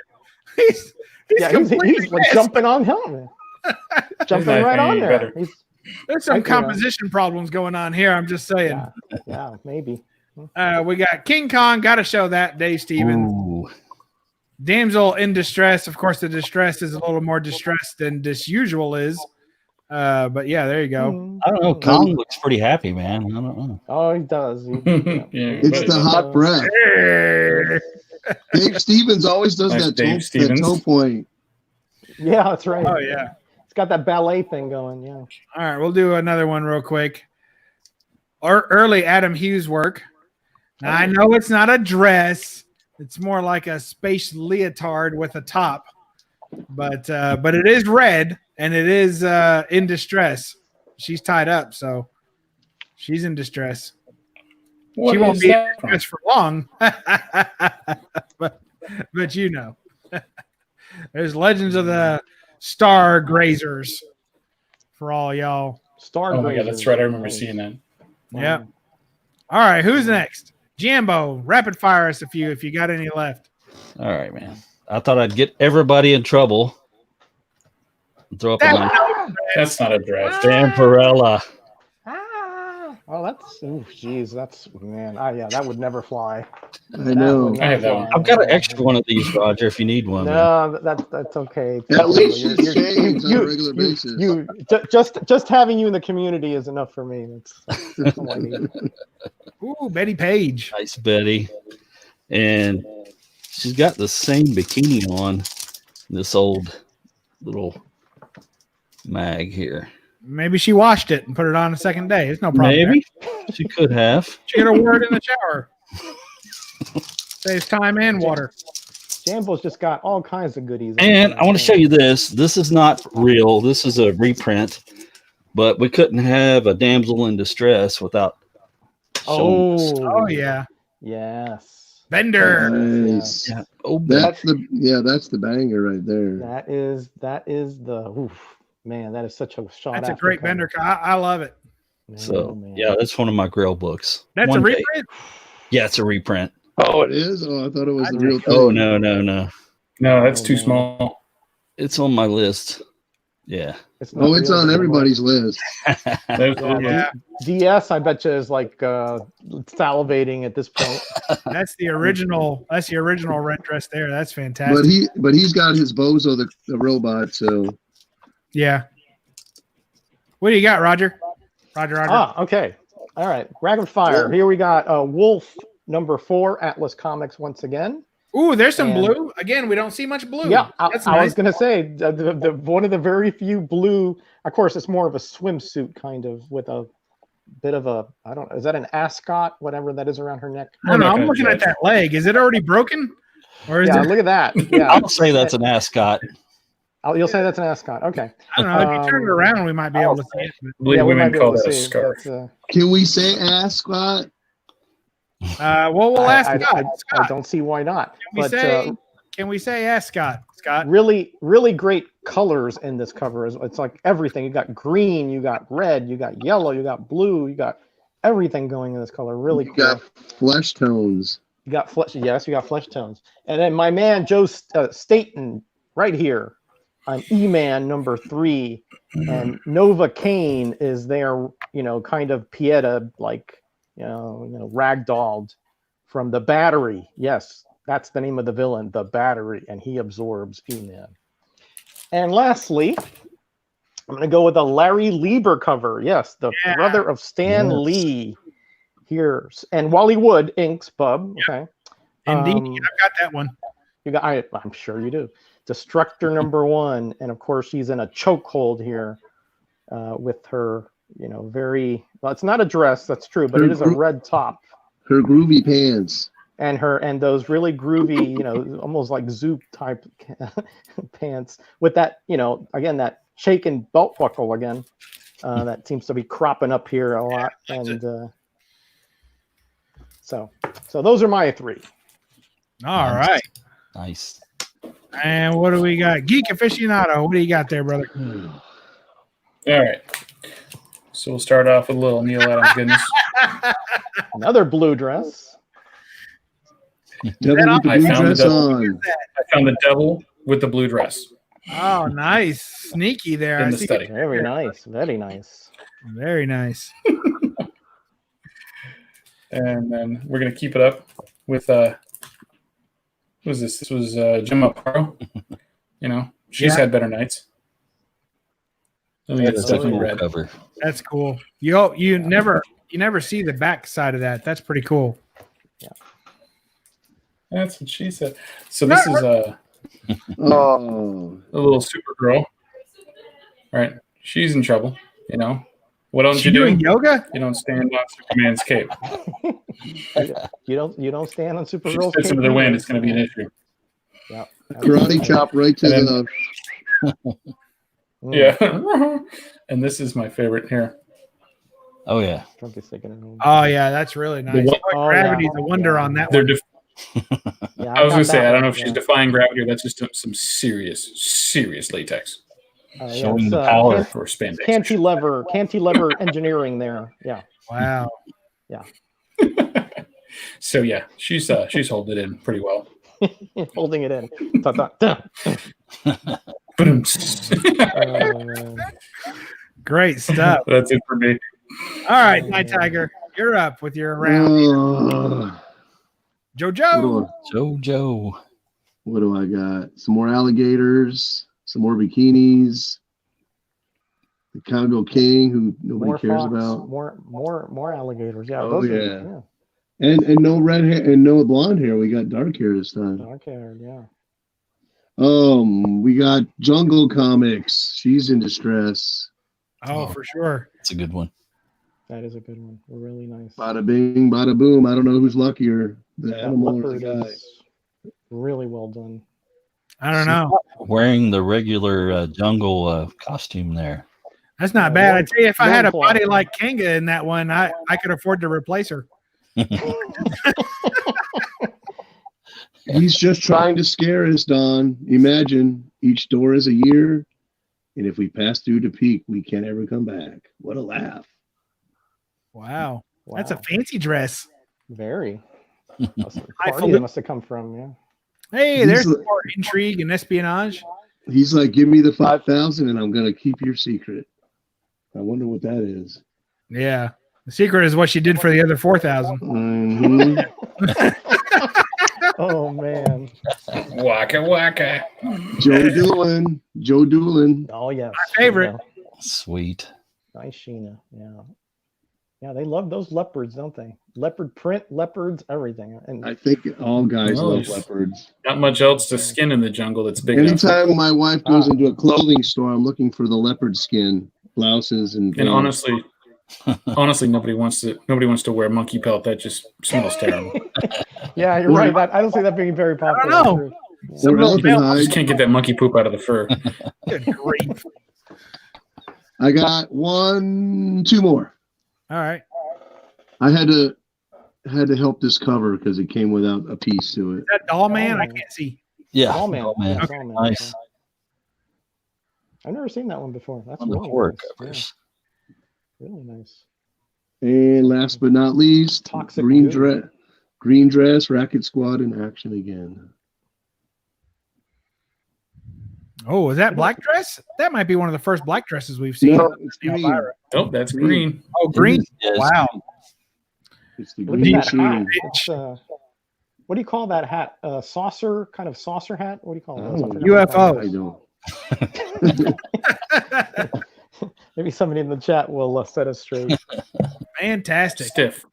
A: He's
B: Yeah,
A: completely
B: he's
A: missed.
B: jumping on him. Jumping
E: Knife
B: right on
E: ain't
B: there.
E: better.
B: He's,
A: There's some
B: I do know.
A: composition problems going on here. I'm just saying.
B: yeah, maybe.
A: We got King Kong. Got to show that, Dave Stevens.
D: Ooh.
A: Damsel in distress. Of course, the distress is a little more distressed than usual is. But yeah, there you go.
D: I don't know. Kong looks pretty happy, man. I don't know.
B: Oh, he does.
E: Yeah,
C: It's
E: but-
C: the hot breath. Dave Stevens always does
E: Nice
C: that
E: Dave
C: toe
E: Stevens.
C: point.
B: Yeah, that's right.
A: Oh yeah.
B: It's got that ballet thing going. Yeah.
A: All right, we'll do another one real quick. Early Adam Hughes work. Now, I know it's not a dress. It's more like a space leotard with a top. But it is red and it is in distress. She's tied up, so she's in distress.
E: What
A: She won't
E: is
A: be in
E: that from?
A: distress for long. but you know. There's Legends of the Star Grazers for all y'all.
B: Star.
E: Oh my god,
B: Grazers.
E: that's right. I remember seeing that.
A: Yeah. All right, who's next? Jambo, rapid fire us if you got any left.
D: All right, man. I thought I'd get everybody in trouble. Throw up a line.
E: That's not a dress.
D: Vampirella.
B: Oh, that's. Oh, geez, that's man. Yeah, that would never fly.
C: I know.
B: would
E: I have
B: not
E: that one.
B: fly.
D: I've got an extra one of these, Roger, if you need one. man.
B: No, that's okay.
C: At least
B: You're-
C: she's
B: you're-
C: changed on a regular basis.
B: Just having you in the community is enough for me. That's all I need.
A: Ooh, Betty Page.
D: Nice Betty. And she's got the same bikini on, this old little mag here.
A: Maybe she washed it and put it on a second day. It's no problem.
D: Maybe she could have.
A: She could have wore it in the shower. Saves time and water.
B: Jambo's just got all kinds of goodies.
D: And I want to show you this. This is not real. This is a reprint, but we couldn't have a damsel in distress without showing this.
A: Oh yeah.
B: Yes.
A: Bender.
C: Nice.
D: Yeah. Oh,
C: That's the banger right there.
B: That is the oof. Man, that is such a shot.
A: That's a great Bender. I love it.
D: so yeah, that's one of my Grail books.
A: That's
D: One
A: a
D: day.
A: reprint.
D: Yeah, it's a reprint.
C: Oh, it is? Oh, I thought it was the real thing.
D: Oh no.
E: No, that's too small.
D: It's on my list. Yeah.
B: It's
C: It's on everybody's list.
A: Yeah,
B: DS, I bet you is like salivating at this point.
A: that's the original. That's the original red dress there. That's fantastic.
C: But he's got his Bozo the robot, so
A: Yeah. What do you got, Roger? Roger.
B: Okay. All right. Rapid fire. Here we got Wolf #4, Atlas Comics once again.
A: Ooh, there's some
B: And-
A: blue. Again, we don't see much blue.
B: Yeah,
A: That's
B: I
A: nice.
B: was going to say the one of the very few blue. Of course, it's more of a swimsuit kind of with a bit of a is that an ascot, whatever that is around her neck?
A: I don't know.
E: I'm not
A: I'm
E: gonna
A: looking at
E: judge.
A: that leg. Is it already broken? Or is
B: Yeah,
A: it?
B: look at that. Yeah,
D: I'll say that's an ascot.
B: you'll say that's an ascot. Okay.
A: I don't know. If you turn it around, we might be able to see it.
E: I believe
B: Yeah, we
E: women
B: might be
E: call
B: able to
E: that a
B: see.
E: scarf.
B: That's,
C: can we say ass squat?
A: Well, we'll ask Scott.
B: I don't see why not.
A: Can we say ask Scott? Scott.
B: Really, really great colors in this cover. It's like everything. You got green, you got red, you got yellow, you got blue, you got everything going in this color. Really cool.
C: You got flesh tones.
B: You got flesh. Yes, you got flesh tones. And then my man Joe Staten right here on E-Man number 3, and Nova Kane is there. Kind of Pieta, like ragdolled from the Battery. Yes, that's the name of the villain, the Battery, and he absorbs E-Man. And lastly, I'm going to go with a Larry Lieber cover. Yes, the brother of Stan Lee here, and Wally Wood inks Bub. Okay,
A: indeed, I've got that one.
B: I'm sure you do. Destructor number 1, and of course she's in a chokehold here with her. Very well. It's not a dress, that's true, but it is a red top.
C: Her groovy pants.
B: And those really groovy, almost like Zoop type pants with that, again, that shaken belt buckle again. That seems to be cropping up here a lot. And so those are my 3.
A: All right.
D: Nice.
A: And what do we got? Geek Aficionado. What do you got there, brother?
E: All right. So we'll start off with a little Neil Adams goodness.
B: Another blue dress.
C: Devil with the blue dress on.
E: I found the devil with the blue dress.
A: Oh, nice. Sneaky there.
E: In the study.
B: Very nice. Very nice.
A: Very nice.
E: And then we're going to keep it up with, who was this? This was Gemma Paro. She's had better nights. I think it's definitely red.
D: Cover.
A: That's cool. You never see the back side of that. That's pretty cool.
B: Yeah.
E: That's what she said. So this is a little Supergirl. All right. She's in trouble, What don't you do?
A: Doing yoga?
E: You don't stand on Superman's cape.
B: You don't stand on Supergirl's
E: If it's
B: cape.
E: into the wind, it's going to be an issue.
B: Yeah.
C: Karate chop right to the.
E: Yeah. And this is my favorite here.
D: Oh yeah.
A: Oh yeah, that's really nice. Gravity's a wonder on that one.
E: I was going to say, I don't know if she's defying gravity or that's just some serious latex.
D: Showing the power
E: for spandex.
B: Cantilever engineering there. Yeah.
A: Wow.
B: Yeah.
E: So yeah, she's holding it in pretty well.
B: Holding it in.
A: Great stuff.
E: That's it for me.
A: All right, Night Tiger, you're up with your round.
D: Jojo.
C: What do I got? Some more alligators, some more bikinis. The Congo King, who nobody cares about.
B: More alligators. Yeah.
C: Oh yeah. And no red hair and no blonde hair. We got dark hair this time.
B: Dark hair, yeah.
C: We got Jungle Comics. She's in distress.
A: Oh, for sure.
D: It's a good one.
B: That is a good one. Really nice.
C: Bada bing, bada boom. I don't know who's luckier, the animal or the guy.
B: Really well done.
A: I don't know.
D: Wearing the regular jungle costume there.
A: That's not bad. I tell you, if I had a body like Kanga in that one, I could afford to replace her.
C: He's just trying to scare us, Don. Imagine each door is a year, and if we pass through the peak, we can't ever come back. What a laugh.
A: Wow. That's a fancy dress.
B: Very. Party that must have come from, yeah.
A: Hey, there's more intrigue and espionage.
C: He's like, give me the 5,000 and I'm going to keep your secret. I wonder what that is.
A: Yeah. The secret is what she did for the other 4,000.
C: Mm-hmm.
B: Oh, man.
E: Waka waka.
C: Joe Doolin.
B: Oh, yes.
A: My favorite.
D: Sweet.
B: Nice Sheena. Yeah. Yeah, they love those leopards, don't they? Leopard print, leopards, everything. And
C: I think all guys love leopards.
E: Not much else to skin in the jungle that's big
C: Anytime
E: enough.
C: my wife goes into a clothing store, I'm looking for the leopard skin blouses and
E: honestly, nobody wants to wear monkey pelt. That just smells terrible.
B: Yeah, you're right. I don't see that being very popular.
A: I don't know.
C: or elephant hide.
E: Just can't get that monkey poop out of the fur.
A: Good grief.
C: I got 2 more.
A: All right.
C: I had to had to help this cover because it came without a piece to it.
A: Is that Doll Man? I
B: Man.
A: can't see.
D: Yeah,
B: Doll Man.
D: oh, man.
B: Yeah,
A: Okay.
B: Doll Man.
D: Nice.
B: I've never seen that one before. That's
D: On the
B: really
D: horror
B: nice.
D: covers.
B: Yeah, really nice.
C: And last but not least,
B: Toxic
C: green
B: Goo.
C: dress, Racket Squad in action again.
A: Oh, is that black dress? That might be one of the first black dresses we've seen.
C: No, it's
A: Neil
C: green.
A: Byra.
E: Oh, that's green.
A: Oh, green.
D: Yeah, it's
A: Wow.
C: It's the
B: Look
C: green
B: at that hat.
C: sheen.
B: It's, what do you call that hat? Saucer, kind of saucer hat? What do you call it?
C: Oh,
A: UFO.
C: I don't.
B: Maybe somebody in the chat will set us straight.
A: Fantastic.
E: Stiff.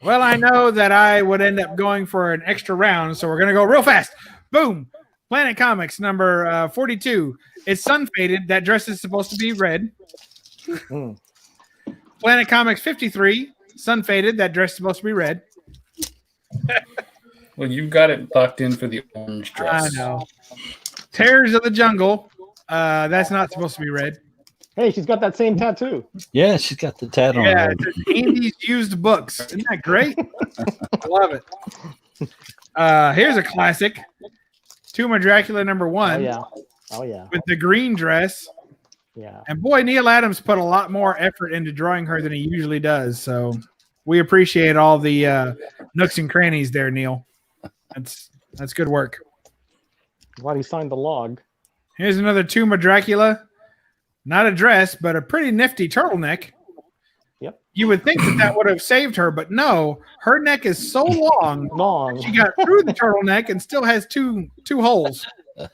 A: Well, I know that I would end up going for an extra round, so we're going to go real fast. Boom. Planet Comics number 42. It's sun faded. That dress is supposed to be red.
B: Mm.
A: Planet Comics 53. Sun faded. That dress is supposed to be red.
E: Well, you've got it locked in for the orange
A: I
E: dress.
A: know. Terrors of the Jungle. That's not supposed to be red.
B: Hey, she's got that same tattoo.
D: Yeah, she's got the tat on
A: Yeah,
D: her.
A: it says Andy's used books. Isn't that great? I love it. Here's a classic. Tomb of Dracula number 1.
B: Oh yeah. Oh yeah.
A: With the green dress.
B: Yeah.
A: And boy, Neil Adams put a lot more effort into drawing her than he usually does. So we appreciate all the nooks and crannies there, Neil. That's good work.
B: Glad he signed the log.
A: Here's another Tomb of Dracula. Not a dress, but a pretty nifty turtleneck.
B: Yep.
A: You would think that would have saved her, but no. Her neck is so long.
B: Long.
A: She got through the turtleneck and still has two holes.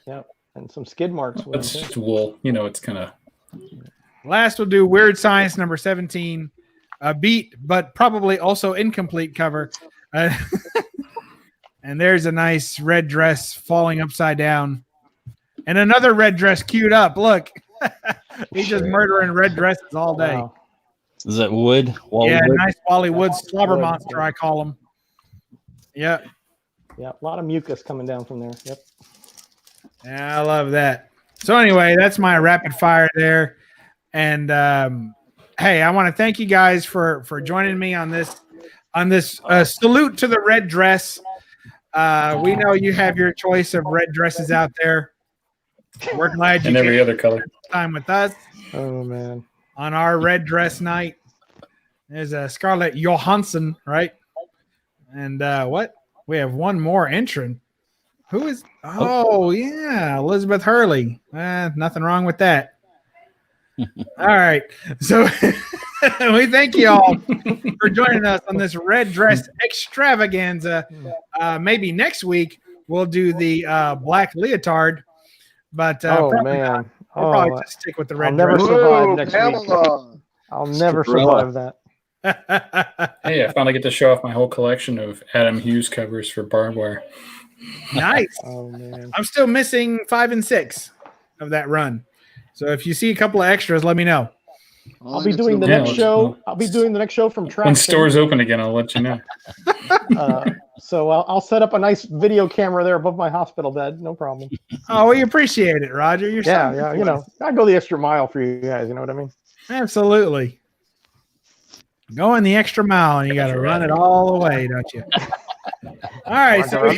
B: Yep. And some skid marks. with
E: It's
B: it,
E: just
B: too.
E: wool. You know, it's kind of.
A: Last, we'll do Weird Science number 17. A beat, but probably also incomplete cover. And there's a nice red dress falling upside down. And another red dress queued up. Look. He's just murdering red dresses all day.
B: Wow.
D: Is that wood? Wally
A: Yeah,
D: wood?
A: nice Wally Wood slobber
B: Wood,
A: monster,
B: yeah.
A: I call him. Yeah.
B: Yeah. A lot of mucus coming down from there. Yep.
A: Yeah, I love that. So anyway, that's my rapid fire there. And hey, I want to thank you guys for joining me on this salute to the red dress. We know you have your choice of red dresses out there. We're glad you
E: And every
A: came
E: other color.
A: time with us
B: Oh man.
A: on our red dress night. There's a Scarlett Johansson, right? And what? We have one more entrant. Who is? Oh, yeah, Elizabeth Hurley. Nothing wrong with that. All right. So we thank you all for joining us on this red dress extravaganza. Maybe next week we'll do the black leotard. But
B: Oh
A: probably
B: man.
A: not. We'll probably just stick with the red
B: I'll never
A: dress.
B: survive next week.
C: Pamela.
B: I'll never
D: Cinderella.
B: survive that.
E: Hey, I finally get to show off my whole collection of Adam Hughes covers for Barbed Wire.
A: Nice.
B: Oh man.
A: I'm still missing 5 and 6 of that run. So if you see a couple of extras, let me know.
B: I'll be doing the
E: Yeah,
B: next
E: let's
B: show.
E: know.
B: I'll be doing the next show from
E: When
B: Traction.
E: stores open again, I'll let you know.
B: So I'll set up a nice video camera there above my hospital bed. No problem.
A: Oh, we appreciate it, Roger. You're
B: Yeah,
A: so
B: yeah. You know, I go the extra mile for you guys. You know what I mean?
A: absolutely going the extra mile, and you got to run it all the way, don't you? All right, so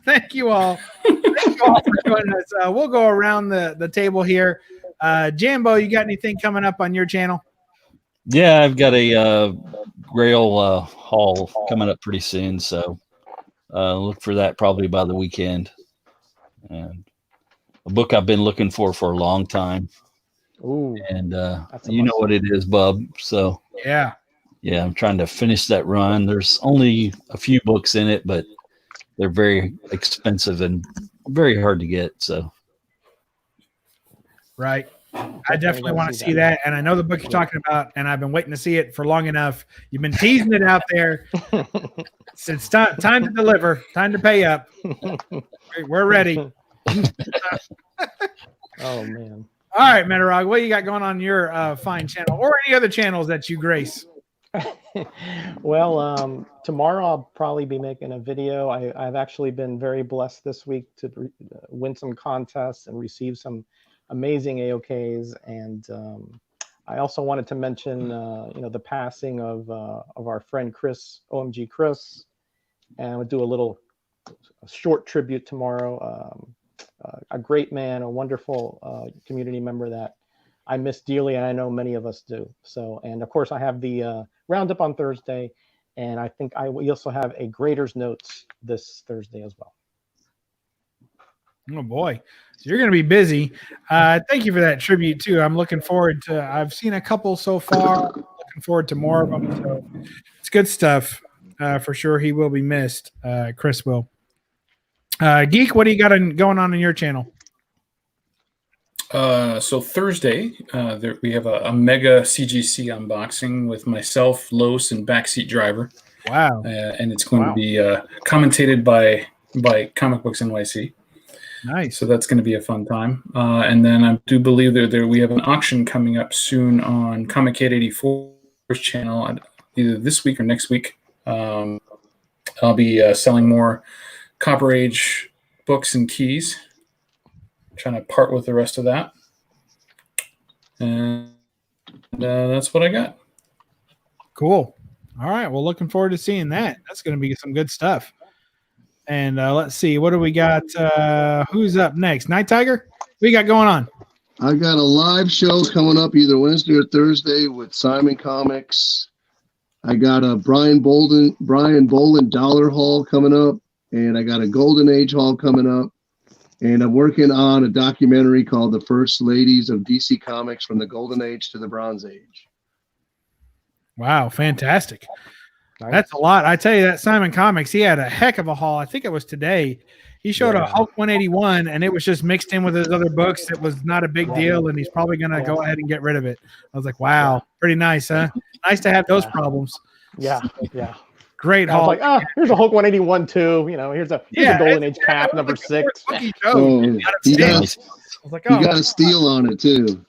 A: thank you all. Thank you all for joining us. We'll go around the table here. Jambo, you got anything coming up on your channel?
D: Yeah, I've got a Grail haul coming up pretty soon, so look for that probably by the weekend. And a book I've been looking for a long time,
B: Ooh,
D: and
B: That's a
D: you know
B: must.
D: what it is, Bub. So
A: Yeah.
D: yeah, I'm trying to finish that run. There's only a few books in it, but they're very expensive and very hard to get. So
A: Right. I definitely want to see that. And I know the book you're talking about, and I've been waiting to see it for long enough. You've been teasing it out there. It's time to deliver, time to pay up. We're ready.
B: Oh man.
A: All right, Metarog, what you got going on your fine channel or any other channels that you grace?
B: Well, tomorrow I'll probably be making a video. I've actually been very blessed this week to win some contests and receive some amazing AOKs, and I also wanted to mention, the passing of our friend Chris, OMG Chris, and we'll do a short tribute tomorrow. A great man, a wonderful community member that I miss dearly, and I know many of us do. So, and of course, I have the roundup on Thursday, and I think we also have a Graders Notes this Thursday as well.
A: Oh boy, so you're going to be busy. Thank you for that tribute too. I'm looking forward to. I've seen a couple so far. Looking forward to more of them. So it's good stuff for sure. He will be missed. Chris will. Geek, what do you got going on in your channel?
E: So Thursday, we have a mega CGC unboxing with myself, Los, and Backseat Driver.
A: Wow!
E: And it's going to be commentated by Comic Books NYC.
A: Nice.
E: So that's going to be a fun time. And then I do believe we have an auction coming up soon on Comic 884's channel, either this week or next week. I'll be selling more Copper Age books and keys. Trying to part with the rest of that. And that's what I got.
A: Cool. All right. Well, looking forward to seeing that. That's going to be some good stuff. And let's see, what do we got? Who's up next? Night Tiger? What you got going on?
C: I got a live show coming up either Wednesday or Thursday with Simon Comics. I got a Brian Bolden Dollar Haul coming up, and I got a Golden Age Haul coming up. And I'm working on a documentary called The First Ladies of DC Comics from the Golden Age to the Bronze Age.
A: Wow, fantastic.
B: Nice.
A: That's a lot. I tell you, that Simon Comics, he had a heck of a haul. I think it was today. He showed a Hulk 181, and it was just mixed in with his other books. It was not a big deal, and he's probably going to go ahead and get rid of it. I was like, wow, pretty nice, huh? Nice to have those problems.
B: Yeah.
A: Great
B: I was
A: haul.
B: like, here's a Hulk 181 too. Here's a Golden Age cap number 6.
C: You got a steal on it too.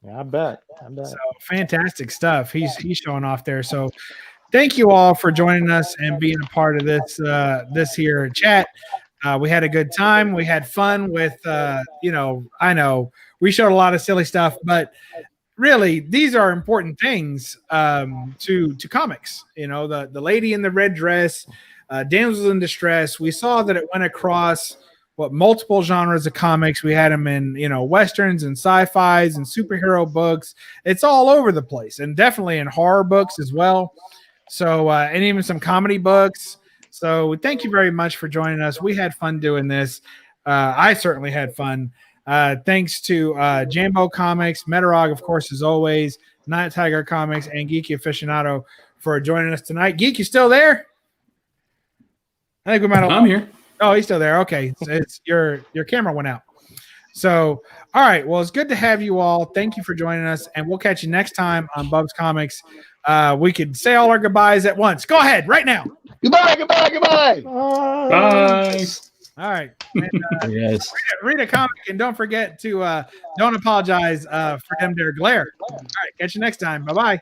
B: Yeah, I bet.
A: So fantastic stuff. He's showing off there. So thank you all for joining us and being a part of this here chat. We had a good time. We had fun with I know we showed a lot of silly stuff, but really these are important things to comics. The lady in the red dress, damsels in distress. We saw that it went across multiple genres of comics. We had them in westerns and sci-fis and superhero books. It's all over the place, and definitely in horror books as well. So and even some comedy books. So thank you very much for joining us. We had fun doing this. I certainly had fun. Thanks to Jambo Comics, Metarog, of course, as always, Night Tiger Comics, and Geeky Aficionado for joining us tonight. Geek, you still there? I think we might have.
E: I'm here.
A: Oh, he's still there. Okay, so it's your camera went out. So, all right. Well, it's good to have you all. Thank you for joining us, and we'll catch you next time on BUB'S Comics. We could say all our goodbyes at once. Go ahead, right now.
C: Goodbye.
E: Bye.
A: All right. And,
D: Yes.
A: read a comic, and don't forget to don't apologize for them their glare. All right. Catch you next time. Bye-bye.